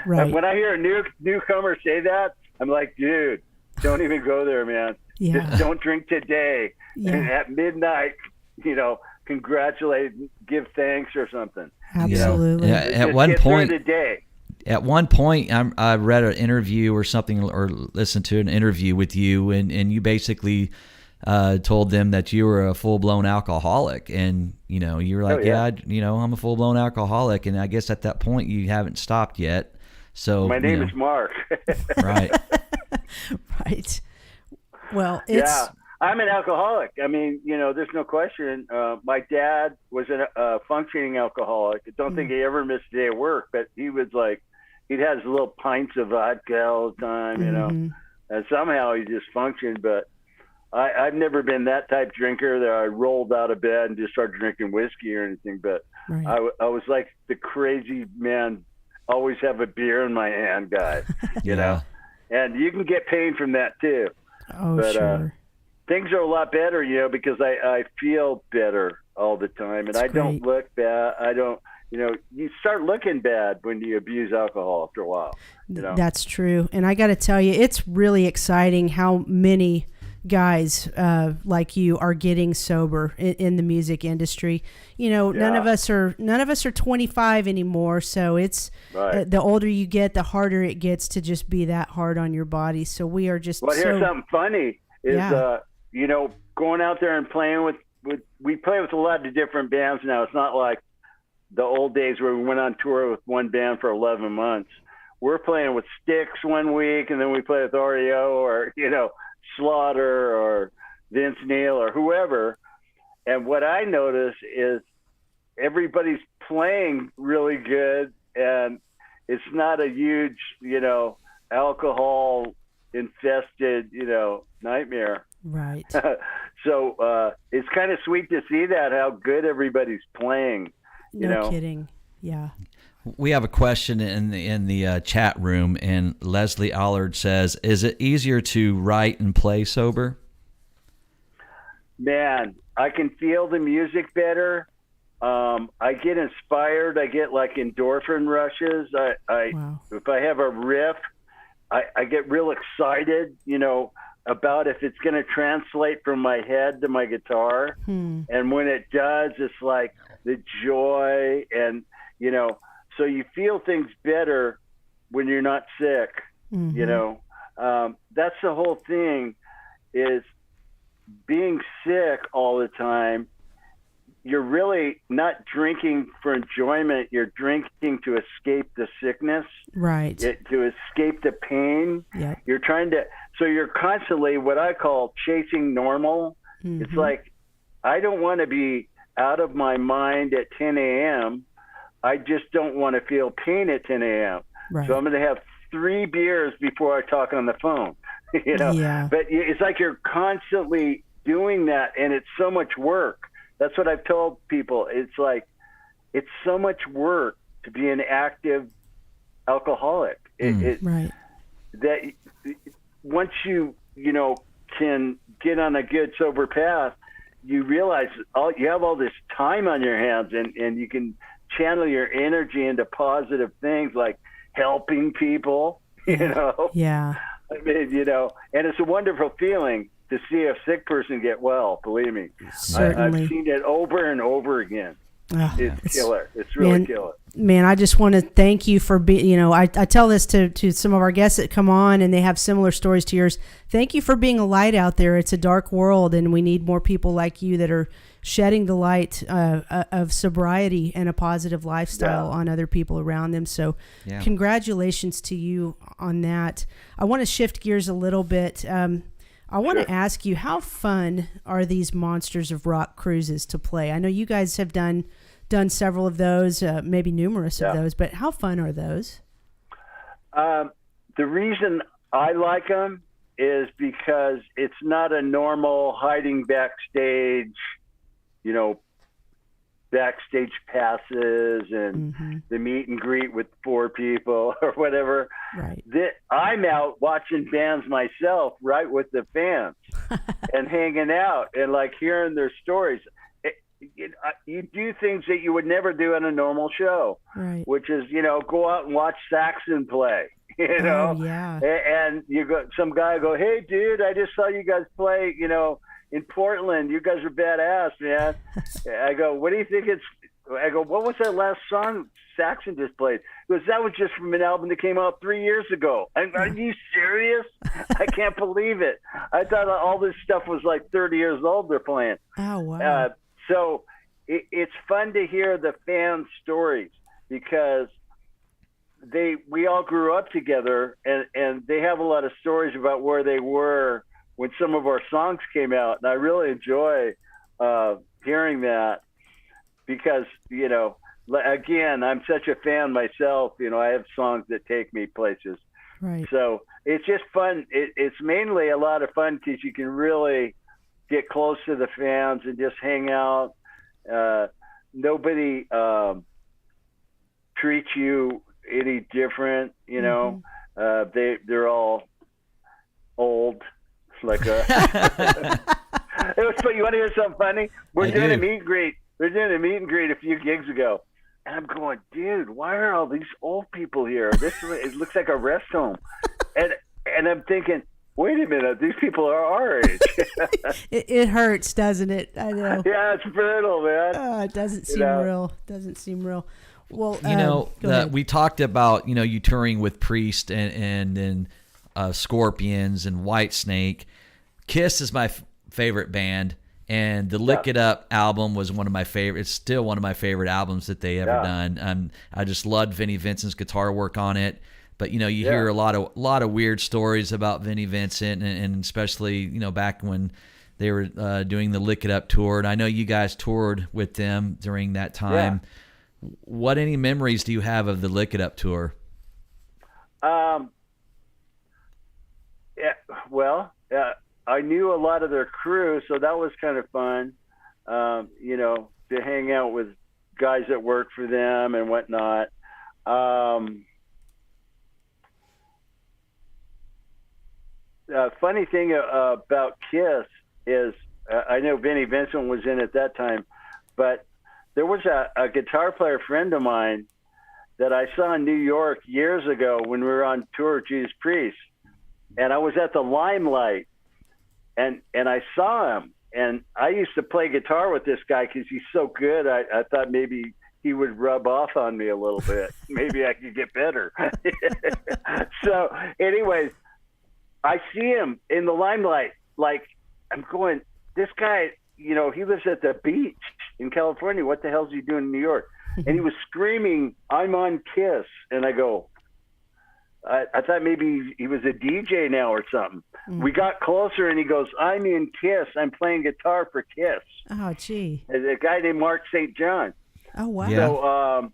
Right. And when I hear a newcomer say that, I'm like, dude, don't even go there, man. Yeah. Just don't drink today. Yeah. And at midnight, congratulate, give thanks or something. Absolutely. Yeah, at Just one get through point, the day. At one point, I read an interview or something, or listened to an interview with you, and you basically told them that you were a full-blown alcoholic, and you were like, I'm a full-blown alcoholic, and I guess at that point you haven't stopped yet. So my name is Mark. Right. Right. Well, it's I'm an alcoholic. I mean, there's no question. My dad was a functioning alcoholic. I don't think he ever missed a day of work, but he was like, he'd have his little pints of vodka all the time, and somehow he just functioned. But I've never been that type drinker that I rolled out of bed and just started drinking whiskey or anything. But I was like the crazy man, always have a beer in my hand guy, know. And you can get pain from that too. Oh, but, sure. Things are a lot better, because I feel better all the time, and I don't look bad. I don't, you start looking bad when you abuse alcohol after a while. That's true. And I got to tell you, it's really exciting how many guys like you are getting sober in the music industry. None of us are 25 anymore, so it's the older you get, the harder it gets to just be that hard on your body. So we are just here's something funny is going out there and playing with we play with a lot of different bands now. It's not like the old days where we went on tour with one band for 11 months. We're playing with Styx 1 week, and then we play with REO or Slaughter or Vince Neil or whoever. And what I notice is everybody's playing really good, and it's not a huge, alcohol infested, nightmare. Right. So it's kind of sweet to see that, how good everybody's playing. No kidding. Yeah. We have a question in the chat room, and Leslie Allard says, "Is it easier to write and play sober?" Man, I can feel the music better. I get inspired. I get like endorphin rushes. Wow. If I have a riff, I get real excited, about if it's going to translate from my head to my guitar. And when it does, it's like the joy and, so you feel things better when you're not sick, that's the whole thing, is being sick all the time. You're really not drinking for enjoyment. You're drinking to escape the sickness, right? To escape the pain. Yeah. You're trying to, so you're constantly what I call chasing normal. It's like, I don't want to be out of my mind at 10 a.m. I just don't want to feel pain at 10 a.m. Right. So I'm going to have 3 beers before I talk on the phone, Yeah. But it's like you're constantly doing that, and it's so much work. That's what I've told people. It's like it's so much work to be an active alcoholic. Right. That once you can get on a good sober path, you realize you have all this time on your hands, and you can channel your energy into positive things like helping people. Yeah. I mean, and it's a wonderful feeling to see a sick person get well. Believe me, Certainly. I've seen it over and over again. Oh, It's killer. It's really killer. Man, I just want to thank you for being, I tell this to some of our guests that come on and they have similar stories to yours. Thank you for being a light out there. It's a dark world, and we need more people like you that are shedding the light of sobriety and a positive lifestyle on other people around them. So congratulations to you on that. I want to shift gears a little bit. I want to ask you, how fun are these Monsters of Rock cruises to play? I know you guys have done several of those, maybe numerous of those, but how fun are those? The reason I like them is because it's not a normal hiding backstage, backstage passes and the meet and greet with 4 people or whatever. Right. I'm out watching bands myself, right, with the fans and hanging out and like hearing their stories. You do things that you would never do in a normal show, right, which is, go out and watch Saxon play, Oh, yeah. and you go, some guy go, hey dude, I just saw you guys play, in Portland. You guys are badass, man. I go, what do you think I go, what was that last song Saxon just played? Because that was just from an album that came out 3 years ago. Are you serious? I can't believe it. I thought all this stuff was like 30 years old they're playing. Oh, wow. So it's fun to hear the fan stories because we all grew up together, and they have a lot of stories about where they were when some of our songs came out. And I really enjoy hearing that because, again, I'm such a fan myself. I have songs that take me places. Right. So it's just fun. It's mainly a lot of fun because you can really get close to the fans and just hang out. Nobody treats you any different, they're all old. Like it was funny. You want to hear something funny? We're doing a meet and greet. We're doing a meet and greet a few gigs ago, and I'm going, dude, why are all these old people here? It looks like a rest home, and I'm thinking, wait a minute, these people are our age. It hurts, doesn't it? I know. Yeah, it's brutal, man. It doesn't seem real. Doesn't seem real. Well, we talked about you touring with Priest and Scorpions and Whitesnake. Kiss is my favorite band, and the Lick It Up album was one of my favorite. It's still one of my favorite albums that they ever done. I just loved Vinnie Vincent's guitar work on it. But you hear a lot of weird stories about Vinnie Vincent, and especially back when they were doing the Lick It Up tour. And I know you guys toured with them during that time. Yeah. What any memories do you have of the Lick It Up tour? I knew a lot of their crew, so that was kind of fun. To hang out with guys that work for them and whatnot. Funny thing about Kiss is I know Vinnie Vincent was in at that time, but there was a guitar player friend of mine that I saw in New York years ago when we were on tour with Judas Priest, and I was at the Limelight, and I saw him, and I used to play guitar with this guy because he's so good. I thought maybe he would rub off on me a little bit. Maybe I could get better. So anyways, I see him in the Limelight. Like, I'm going, this guy, he lives at the beach in California. What the hell is he doing in New York? And he was screaming, I'm on Kiss. And I go, I thought maybe he was a DJ now or something. We got closer, and he goes, I'm in Kiss. I'm playing guitar for Kiss. Oh, gee. A guy named Mark St. John. Oh, wow. So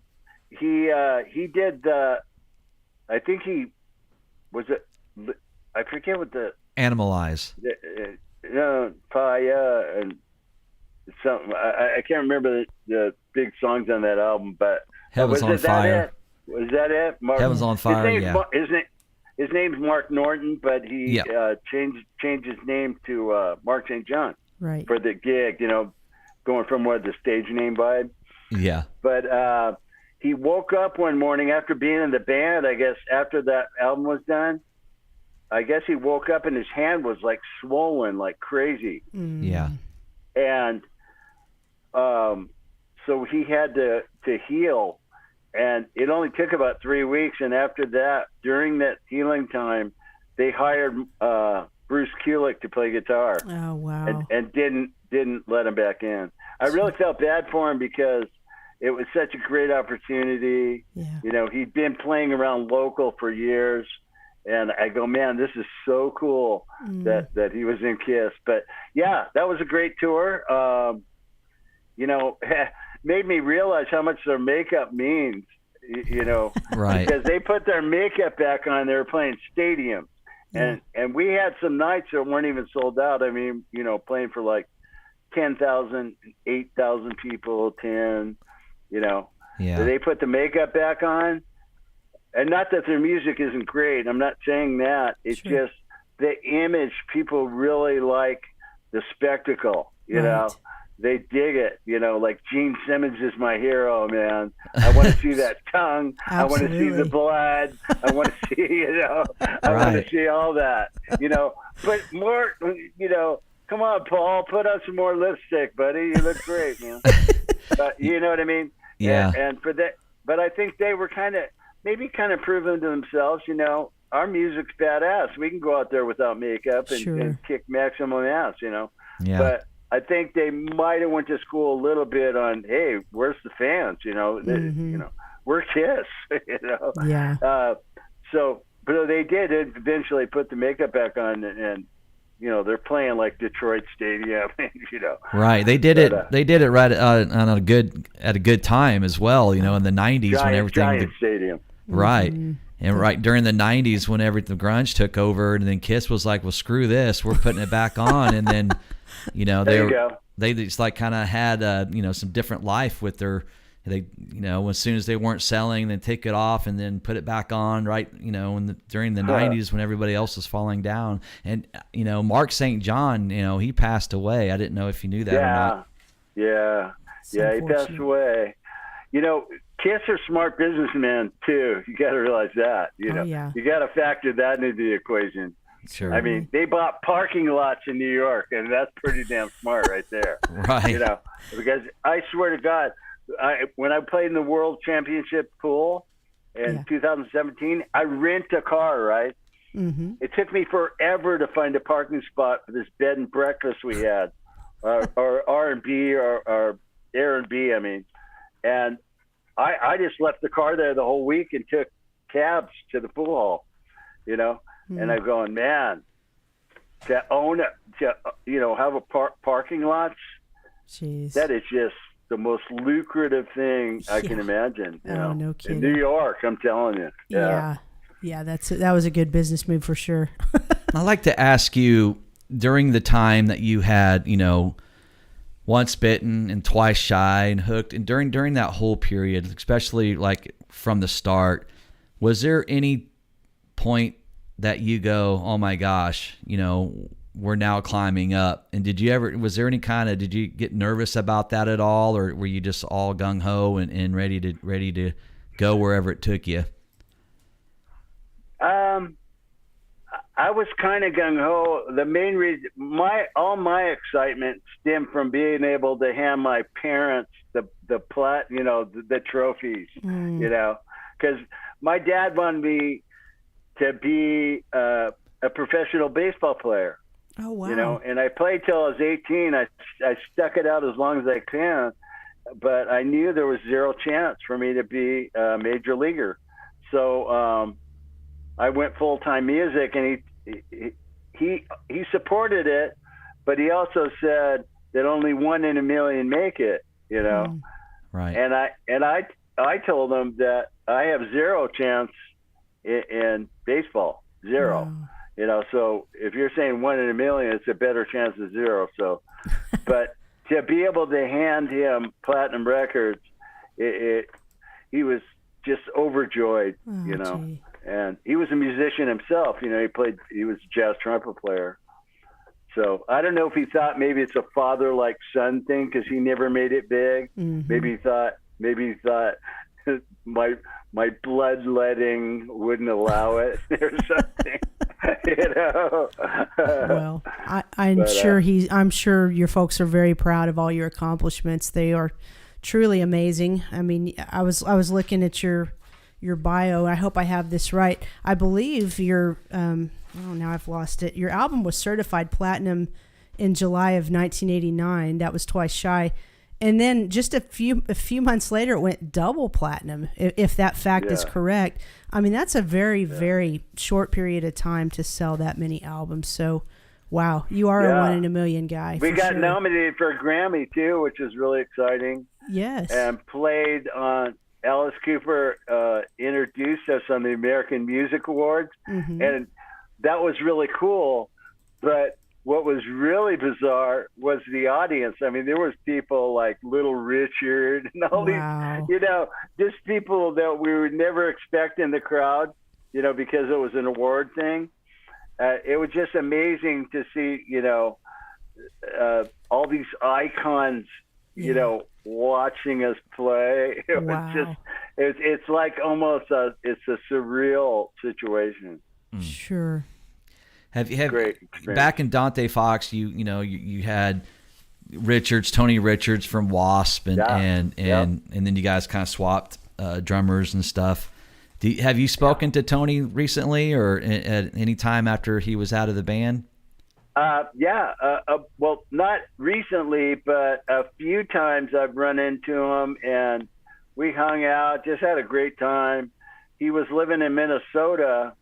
he did, I think he, was it, I forget what the... Animalize. Paya and something. I can't remember the big songs on that album, but Heaven's on Fire. Was that it? Heaven's on Fire. His name's Mark Norton, but he changed his name to Mark St. John for the gig. Going from the stage name vibe. Yeah. But he woke up one morning after being in the band. I guess after that album was done. I guess he woke up and his hand was like swollen like crazy. Mm. Yeah. And so he had to heal, and it only took about 3 weeks. And after that, during that healing time, they hired Bruce Kulick to play guitar. Oh wow! And didn't let him back in. I really felt bad for him because it was such a great opportunity. Yeah. He'd been playing around local for years. And I go, man, this is so cool that he was in KISS. But yeah, that was a great tour. Made me realize how much their makeup means. Right? Because they put their makeup back on. They were playing stadiums, and we had some nights that weren't even sold out. I mean, playing for like 10,000, 8,000 people, 10. Yeah. They put the makeup back on. And not that their music isn't great. I'm not saying that. It's just the image. People really like the spectacle, you know. They dig it, like Gene Simmons is my hero, man. I want to see that tongue. I want to see the blood. I want to see, I want to see all that, But more, come on, Paul, put on some more lipstick, buddy. You look great, man. You know what I mean? Yeah. And for that, but I think they were kind of proving to themselves, our music's badass. We can go out there without makeup and kick maximum ass, Yeah. But I think they might have went to school a little bit on, hey, where's the fans? We're KISS, Yeah. But they did eventually put the makeup back on, and they're playing like Detroit Stadium, Right. They did it. They did it right at a good time as well. In the '90s when everything. Giant stadium. Right. And right during the '90s, whenever the grunge took over, and then KISS was like, "Well, screw this, we're putting it back on." And then, they just like kind of had some different life with their. They as soon as they weren't selling, they take it off and then put it back on. Right. During the '90s when everybody else was falling down, and Mark St. John, he passed away. I didn't know if you knew that or not. Yeah. He passed away. KISS are smart businessmen too. You got to realize that. You got to factor that into the equation. Sure. I mean, they bought parking lots in New York, and that's pretty damn smart right there. Right. Because I swear to God, when I played in the World Championship pool in 2017, I rent a car, right? Mm-hmm. It took me forever to find a parking spot for this bed and breakfast we had, or R&B, or Air&B, I mean. And I just left the car there the whole week and took cabs to the pool hall, And I'm going, man, to own it, to have a parking lots, Jeez. That is just the most lucrative thing I can imagine. No kidding. In New York, I'm telling you. Yeah, that was a good business move for sure. I'd like to ask you, during the time that you had, Once Bitten and Twice Shy and Hooked, and during that whole period, especially like from the start, was there any point that you go, oh my gosh, we're now climbing up? And did you get nervous about that at all, or were you just all gung ho and ready to go wherever it took you? I was kind of gung ho. The main reason, all my excitement stemmed from being able to hand my parents the trophies, because my dad wanted me to be a professional baseball player. Oh wow! And I played till I was 18. I stuck it out as long as I can, but I knew there was zero chance for me to be a major leaguer. So I went full-time music, and he supported it, but he also said that only 1 in a million make it, Right. And I told him that I have zero chance in baseball, zero. Wow. So if you're saying 1 in a million, it's a better chance of zero. So, but to be able to hand him platinum records, he was just overjoyed, you know. Gee. And he was a musician himself, you know. He was a jazz trumpet player. So I don't know if he thought maybe it's a father like son thing because he never made it big. Mm-hmm. Maybe he thought my bloodletting wouldn't allow it or something. You know. Well, I'm sure your folks are very proud of all your accomplishments. They are truly amazing. I mean, I was looking at your bio. I hope I have this right. I believe now I've lost it. Your album was certified platinum in July of 1989. That was Twice Shy. And then just a few months later, it went double platinum, if that fact is correct. I mean, that's a very, very short period of time to sell that many albums. So, wow, you are a 1 in a million guy. We got nominated for a Grammy, too, which is really exciting. Yes. And played on Alice Cooper introduced us on the American Music Awards. Mm-hmm. And that was really cool. But what was really bizarre was the audience. I mean, there was people like Little Richard and all these, you know, just people that we would never expect in the crowd, you know, because it was an award thing. It was just amazing to see, you know, all these icons, you know, watching us play. It was just, it's like almost it's a surreal situation. Sure. Have back in Dante Fox, you had Tony Richards from Wasp, and then you guys kind of swapped drummers and stuff. Have you spoken to Tony recently, or at any time after he was out of the band? Well, not recently, but a few times I've run into him, and we hung out, just had a great time. He was living in Minnesota.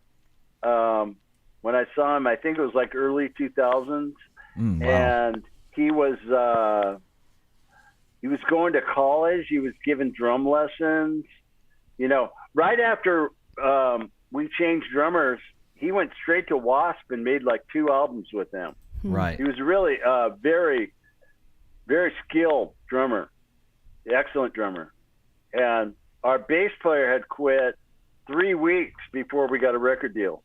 When I saw him, I think it was like early 2000s, and he was going to college. He was giving drum lessons. You know, right after we changed drummers, he went straight to Wasp and made like 2 albums with them. Right. He was really very, very skilled drummer, excellent drummer. And our bass player had quit 3 weeks before we got a record deal.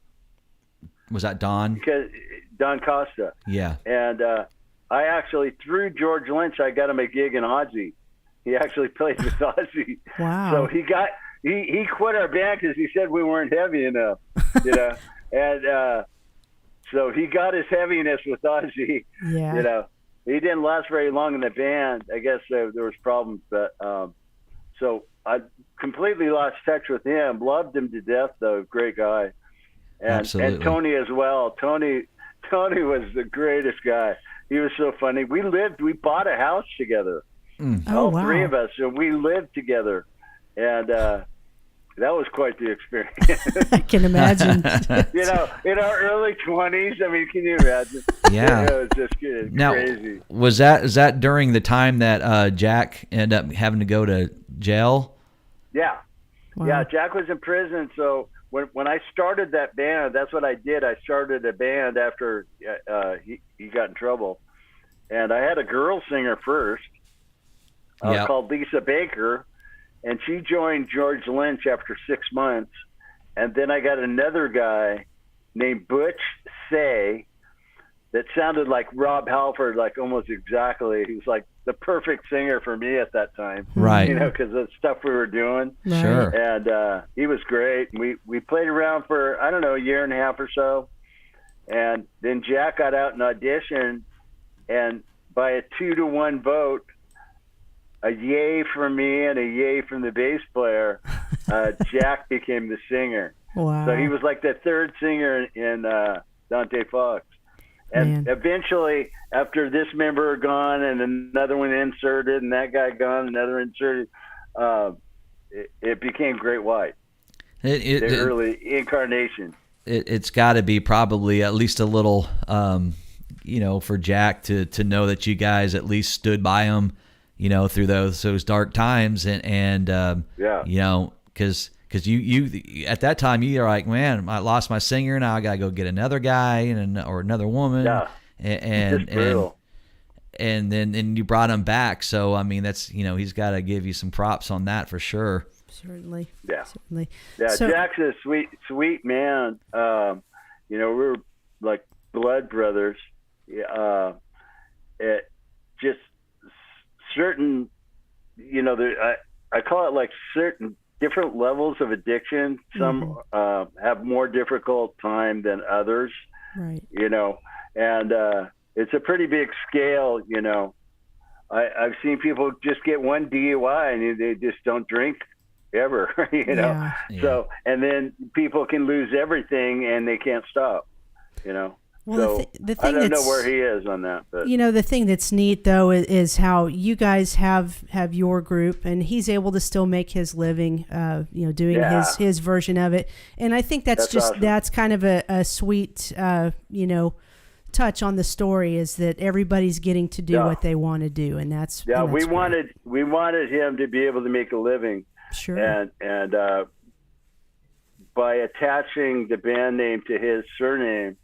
Was that Don? Because Don Costa. Yeah. And I actually, through George Lynch, I got him a gig in Ozzy. He actually played with Ozzy. Wow. So he quit our band because he said we weren't heavy enough, you know. And so he got his heaviness with Ozzy. Yeah. You know, he didn't last very long in the band. I guess there was problems, but so I completely lost touch with him. Loved him to death, though. Great guy. And Tony as well. Tony was the greatest guy. He was so funny. We bought a house together. All 3 of us. So we lived together. And that was quite the experience. I can imagine. You know, in our early 20s, I mean, can you imagine? Yeah. It was just crazy. Was that during the time that Jack ended up having to go to jail? Yeah. Wow. Yeah, Jack was in prison, so when I started that band, that's what I did. I started a band after he got in trouble. And I had a girl singer first called Lisa Baker, and she joined George Lynch after 6 months. And then I got another guy named Butch Say that sounded like Rob Halford, like almost exactly. He was like the perfect singer for me at that time. Right. You know, because of the stuff we were doing. Sure. And he was great. We played around for, I don't know, a year and a half or so. And then Jack got out and auditioned, and by a 2-to-1 vote, a yay from me and a yay from the bass player, Jack became the singer. Wow. So he was like the third singer in Dante Fox. And eventually, after this member gone and another one inserted and that guy gone, another inserted, it became Great White. The early incarnation. It's got to be probably at least a little, for Jack to know that you guys at least stood by him, through those dark times, because you at that time you're like, man, I lost my singer, now I gotta go get another guy or another woman. Yeah. And and then you brought him back. So I mean, that's he's got to give you some props on that for sure. Certainly. Yeah. Certainly. Yeah. So, Jack's a sweet man. We're like blood brothers. It just certain, I call it like certain different levels of addiction. Some have more difficult time than others. right. And it's a pretty big scale. I've seen people just get one DUI and they just don't drink ever. Yeah. So, and then people can lose everything and they can't stop. Well, So the I thing don't know that's, where he is on that, but the thing that's neat though is how you guys have your group, and he's able to still make his living, doing Yeah. his version of it. And I think that's awesome. that's kind of a sweet, touch on the story, is that everybody's getting to do Yeah. what they want to do, and that's yeah, and we that's great. wanted him to be able to make a living, Sure. and by attaching the band name to his surname,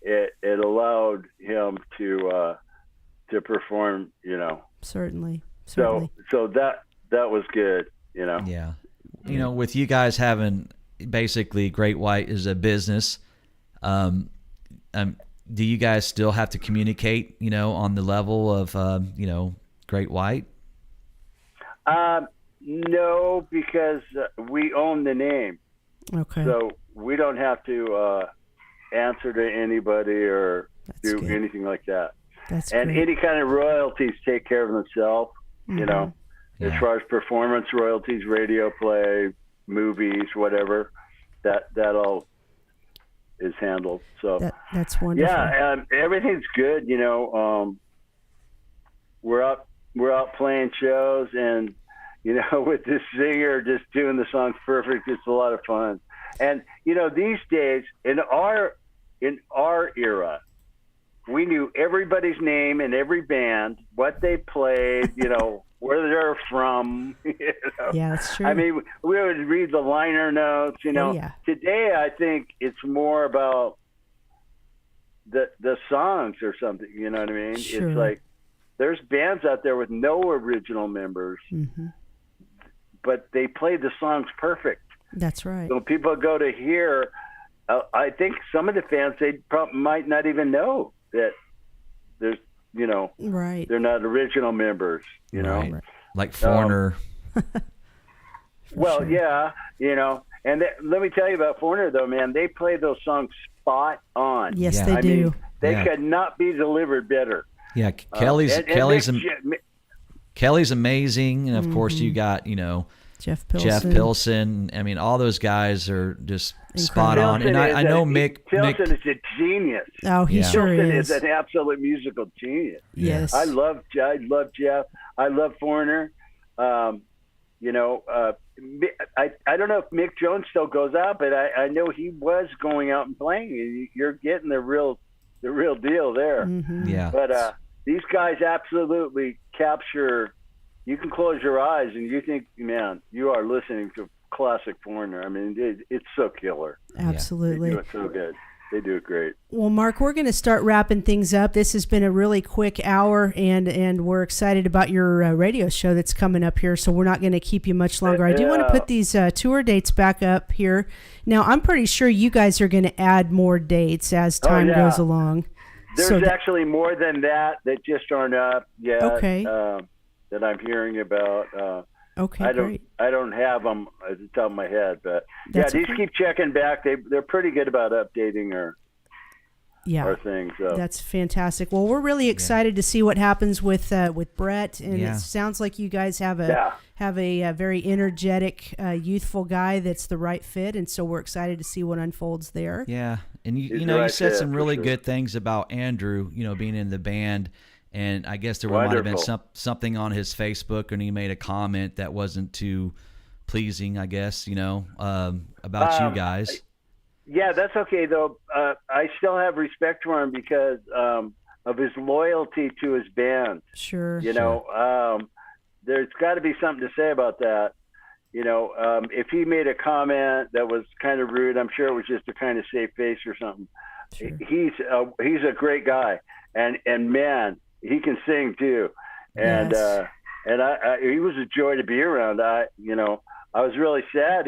it allowed him to perform. Certainly. So that was good. Yeah. With you guys having basically Great White as a business, do you guys still have to communicate, on the level of, Great White? No, because we own the name, Okay. so we don't have to answer to anybody or That's do good. anything like that. That's And great. any kind of royalties take care of themselves, as Yeah. far as performance royalties, radio play, movies, whatever, that all is handled. So That's wonderful. yeah, everything's good. We're out playing shows, and with this singer just doing the songs perfect, it's a lot of fun. And these days in our era, we knew everybody's name in every band, what they played, where they're from. Yeah, that's true. I mean, we would read the liner notes. Oh, yeah. Today I think it's more about the songs or something. You know what I mean? Sure. It's like there's bands out there with no original members, but they play the songs perfect. That's right. So people go to hear. I think some of the fans, they might not even know that there's, Right. they're not original members. Right. Like Foreigner. Well, sure. yeah, and let me tell you about Foreigner, though, man. They play those songs spot on. Yes, Yeah. they I do. mean, they Yeah. could not be delivered better. Yeah. Kelly's Mick Kelly's amazing. And of course you got, Jeff Pilson. Jeff Pilson. I mean, all those guys are just spot on. Pilson And I know Pilson Mick. is a genius. Oh, he Yeah. sure Pilson is. is an absolute musical genius. Yes. I love Jeff. I love Foreigner. I don't know if Mick Jones still goes out, but I know he was going out and playing. You're getting the real deal there. Mm-hmm. Yeah. But these guys absolutely capture. You can close your eyes and you think, man, you are listening to classic Foreigner. I mean, it's so killer. Absolutely. They do it so good. They do it great. Well, Mark, we're going to start wrapping things up. This has been a really quick hour, and we're excited about your radio show that's coming up here, so we're not going to keep you much longer. I do want to put these tour dates back up here. Now, I'm pretty sure you guys are going to add more dates as time yeah. goes along. There's actually more than that just aren't up yet. Okay. That I'm hearing about. Okay, great. I don't have them at the top of my head, but That's these okay. keep checking back. They're pretty good about updating our things. So. That's fantastic. Well, we're really excited to see what happens with Brett, and it sounds like you guys have a very energetic, youthful guy that's the right fit, and so we're excited to see what unfolds there. Yeah. And you He's know, you right said there, some for really sure. good things about Andrew, being in the band. And I guess there might have been Wonderful. something on his Facebook, and he made a comment that wasn't too pleasing, I guess, about you guys. Yeah, that's okay though. I still have respect for him because of his loyalty to his band. Sure. There's got to be something to say about that. If he made a comment that was kind of rude, I'm sure it was just to kind of save face or something. Sure. He's a great guy, and man, he can sing too, and Yes. he was a joy to be around. I was really sad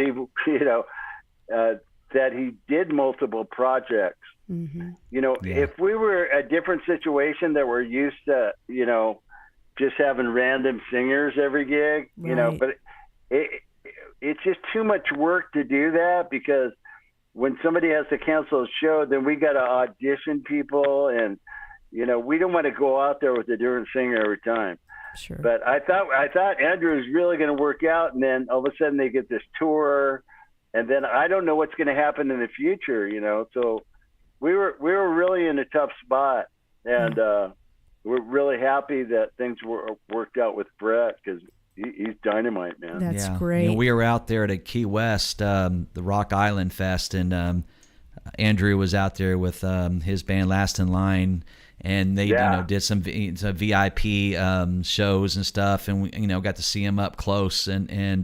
that he did multiple projects. Mm-hmm. If we were a different situation that we're used to, just having random singers every gig, Right. but it's just too much work to do that, because when somebody has to cancel a show, then we got to audition people, and we don't want to go out there with a different singer every time. Sure. But I thought Andrew was really going to work out, and then all of a sudden they get this tour, and then I don't know what's going to happen in the future, So we were really in a tough spot, and we're really happy that things worked out with Brett, because he's dynamite, man. That's Yeah. great. We were out there at Key West, the Rock Island Fest, and Andrew was out there with his band Last in Line, and they did some VIP shows and stuff, and we got to see him up close and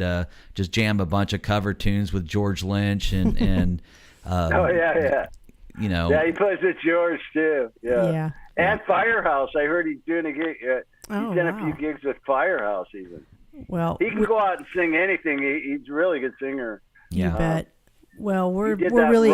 just jam a bunch of cover tunes with George Lynch and Oh yeah. Yeah, he plays with George too. Yeah. And Firehouse. I heard he's doing a gig. Oh, He's done a wow. few gigs with Firehouse even. Well, He can go out and sing anything. He's a really good singer. you bet. Well, we're He did we're that really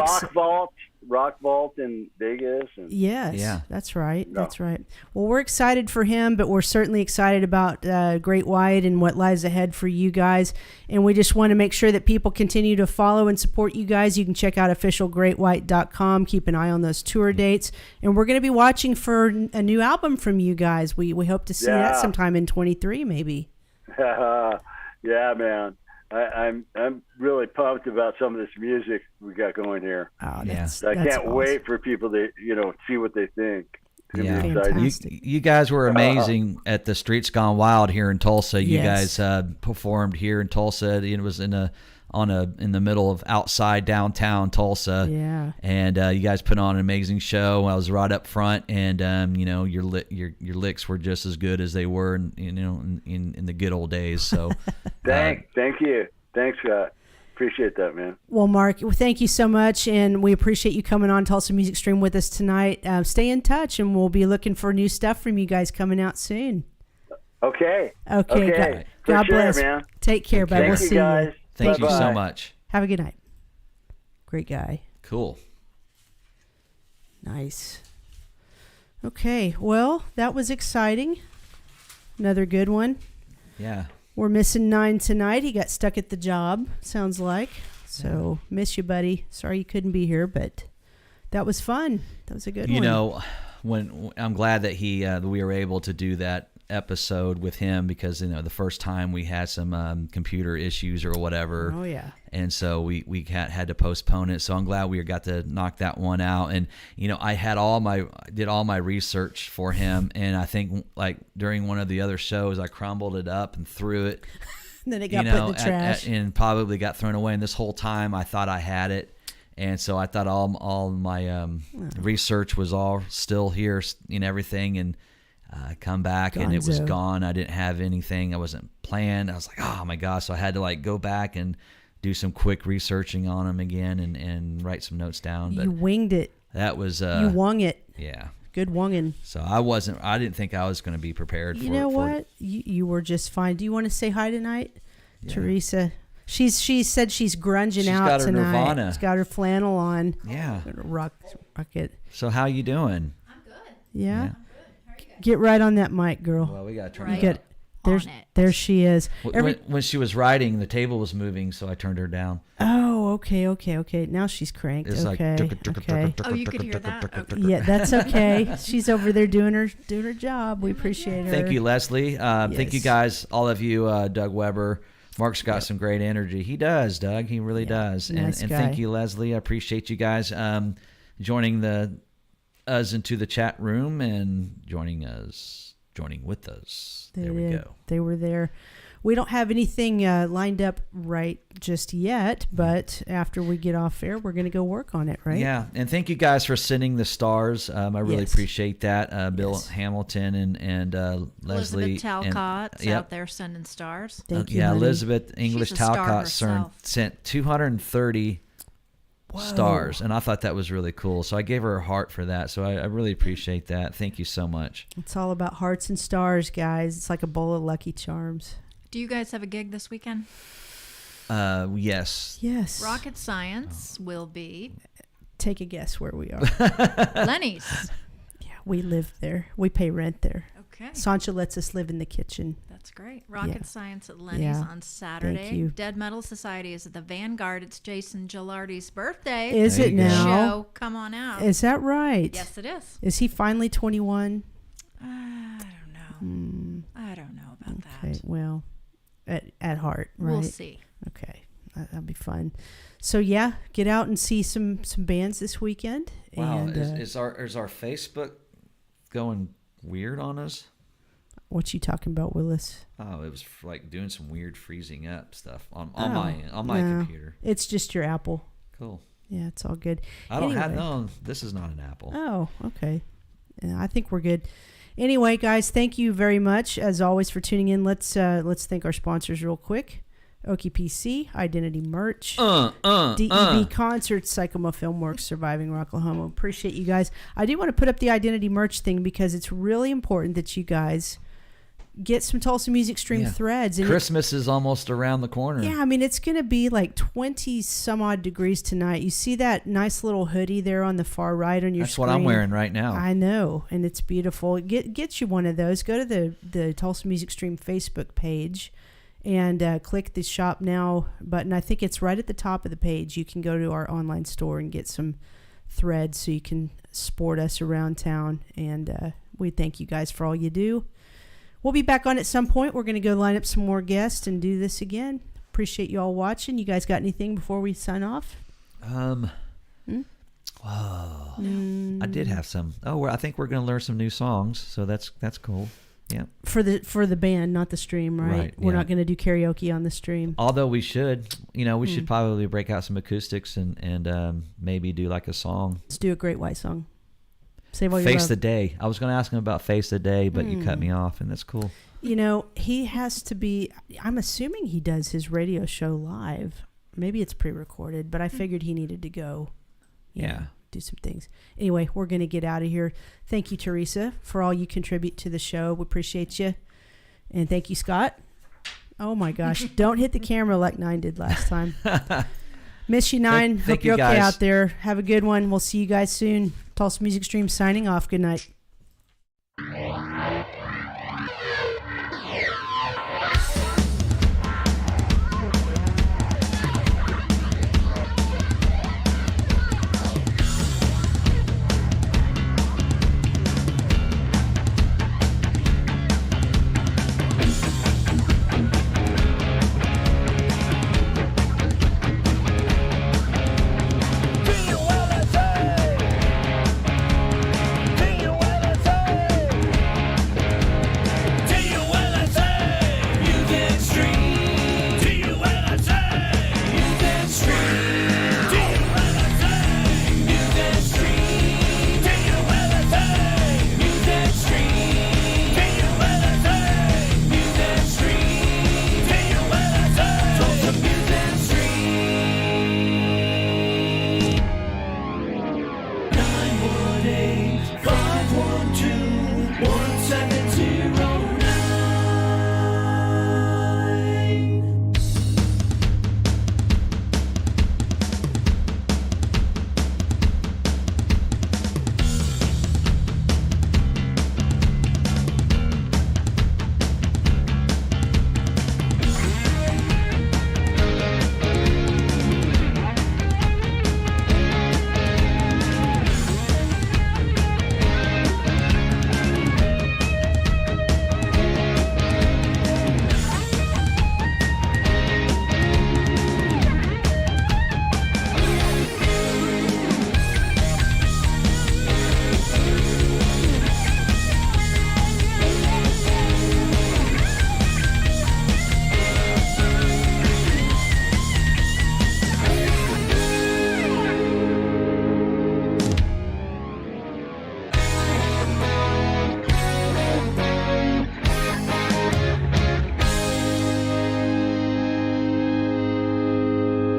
Rock Vault in Vegas. And Yes, Yeah. that's right. That's right. Well, we're excited for him, but we're certainly excited about Great White and what lies ahead for you guys. And we just want to make sure that people continue to follow and support you guys. You can check out officialgreatwhite.com. Keep an eye on those tour dates. And we're going to be watching for a new album from you guys. We hope to see that sometime in 23, maybe. yeah, man. I'm really pumped about some of this music we got going here. Oh, Yeah. that's, I that's can't awesome. wait for people to see what they think. It's gonna be Yeah. exciting. Fantastic. You guys were amazing at the Streets Gone Wild here in Tulsa. You Yes. guys performed here in Tulsa. It was in the middle of outside downtown Tulsa. Yeah. And you guys put on an amazing show. I was right up front, and your licks were just as good as they were in the good old days. So Thank you. Thanks, Scott. Appreciate that, man. Well, Mark, thank you so much, and we appreciate you coming on Tulsa Music Stream with us tonight. Stay in touch, and we'll be looking for new stuff from you guys coming out soon. Okay. Okay. For God sure, bless. man. Take care, bud. Thank We'll you, see guys. you. thank you so Bye-bye. much. Have a good night. Great guy. Cool. Nice. Okay. Well, that was exciting. Another good one. Yeah. We're missing 9 tonight. He got stuck at the job, sounds like. So, miss you, buddy. Sorry you couldn't be here, but that was fun. That was a good one. When I'm glad that we were able to do that episode with him, because the first time we had some computer issues or whatever. Oh, yeah. And so we had to postpone it. So I'm glad we got to knock that one out. And I did all my research for him, and I think like during one of the other shows I crumbled it up and threw it. And then it got put in the trash. And probably got thrown away. And this whole time I thought I had it. And so I thought all my research was all still here and everything, and come back and it was Gonzo. gone. I didn't have anything. I wasn't planned. I was like, oh my gosh. So I had to go back and do some quick researching on them again and write some notes down. But You winged it. that was You wung it. yeah. Good wunging. So I didn't think I was going to be prepared for it. You know for what? You were just fine. Do you want to say hi tonight? Teresa. She said she's grunging She's out got her tonight. Nirvana. She's got her flannel on. Yeah. Rock it. So how you doing? Yeah. Get right on that mic, girl. Well, we got to turn You it get up. there's on it. there she is. When she was writing, the table was moving, so I turned her down. Oh, okay. Now she's cranked. It's Okay. Okay. Oh, you could hear that? Okay. Yeah, that's okay. She's over there doing her job. We appreciate her. Thank you, Leslie. Thank you Yes. guys, all of you, Doug Weber. Mark's got some great energy. He does, Doug. He really does. Nice And guy. thank you, Leslie. I appreciate you guys joining us into the chat room and joining with us. There we go. They were there. We don't have anything lined up right just yet, but after we get off air, we're going to go work on it, right? Yeah, and thank you guys for sending the stars. I really Yes. appreciate that. Bill Yes. Hamilton and Leslie. Elizabeth Talcott's yep. out there sending stars. Thank you, yeah, honey. Elizabeth English She's a star Talcott herself. sent 230 stars, and I thought that was really cool. So I gave her a heart for that. So I really appreciate that. Thank you so much. It's all about hearts and stars, guys. It's like a bowl of Lucky Charms. Do you guys have a gig this weekend? Yes. Yes. Rocket Science will be Take a guess where we are. Lenny's. Yeah, we live there. We pay rent there. Okay. Sancha lets us live in the kitchen. That's great. Rocket Yeah. Science at Lenny's Yeah. on Saturday. Thank you. Dead Metal Society is at the Vanguard. It's Jason Gilardi's birthday. Is There it you go. now? Show. Come on out. Is that right? Yes, it is. Is he finally 21? I don't know. I don't know about Okay, that. well, at heart, right? We'll see. Okay, that'll be fun. So yeah, get out and see some bands this weekend. Wow. And, Is our Facebook going weird on us? what you talking about, Willis? Oh, it was like doing some weird freezing up stuff on Oh, my no. computer. It's just your Apple. Cool. Yeah, it's all good. I don't have Anyway. no. This is not an Apple. Oh, okay. Yeah, I think we're good. Anyway, guys, thank you very much as always for tuning in. Let's thank our sponsors real quick. OKPC, Identity Merch, DEB Concerts, Psychoma Filmworks, Surviving Rocklahoma. Appreciate you guys. I do want to put up the Identity Merch thing because it's really important that you guys get some Tulsa Music Stream threads. And Christmas is almost around the corner. yeah, I mean, it's going to be like 20 some odd degrees tonight. You see that nice little hoodie there on the far right on your That's screen? what I'm wearing right now. I know, and it's beautiful. Get you one of those. Go to the Tulsa Music Stream Facebook page and click the Shop Now button. I think it's right at the top of the page. You can go to our online store and get some threads so you can sport us around town. And we thank you guys for all you do. We'll be back on at some point. We're going to go line up some more guests and do this again. Appreciate you all watching. You guys got anything before we sign off? Whoa. I did have some. Oh, I think we're going to learn some new songs, so that's cool. Yeah. For the band, not the stream, right? Right, We're yeah. not going to do karaoke on the stream. Although we should, we should probably break out some acoustics and maybe do like a song. Let's do a Great White Song. Save all your Face love. the Day. I was going to ask him about Face the Day, but you cut me off, and that's cool. He has to be, I'm assuming he does his radio show live. Maybe it's pre-recorded, but I figured he needed to go, Yeah. do some things. Anyway, we're going to get out of here. Thank you, Teresa, for all you contribute to the show. We appreciate you. And thank you, Scott. Oh my gosh. Don't hit the camera like 9 did last time. Miss you, 9. Thank Hope you're you, okay guys. out there. Have a good one. We'll see you guys soon. Tulsa Music Stream signing off. Good night.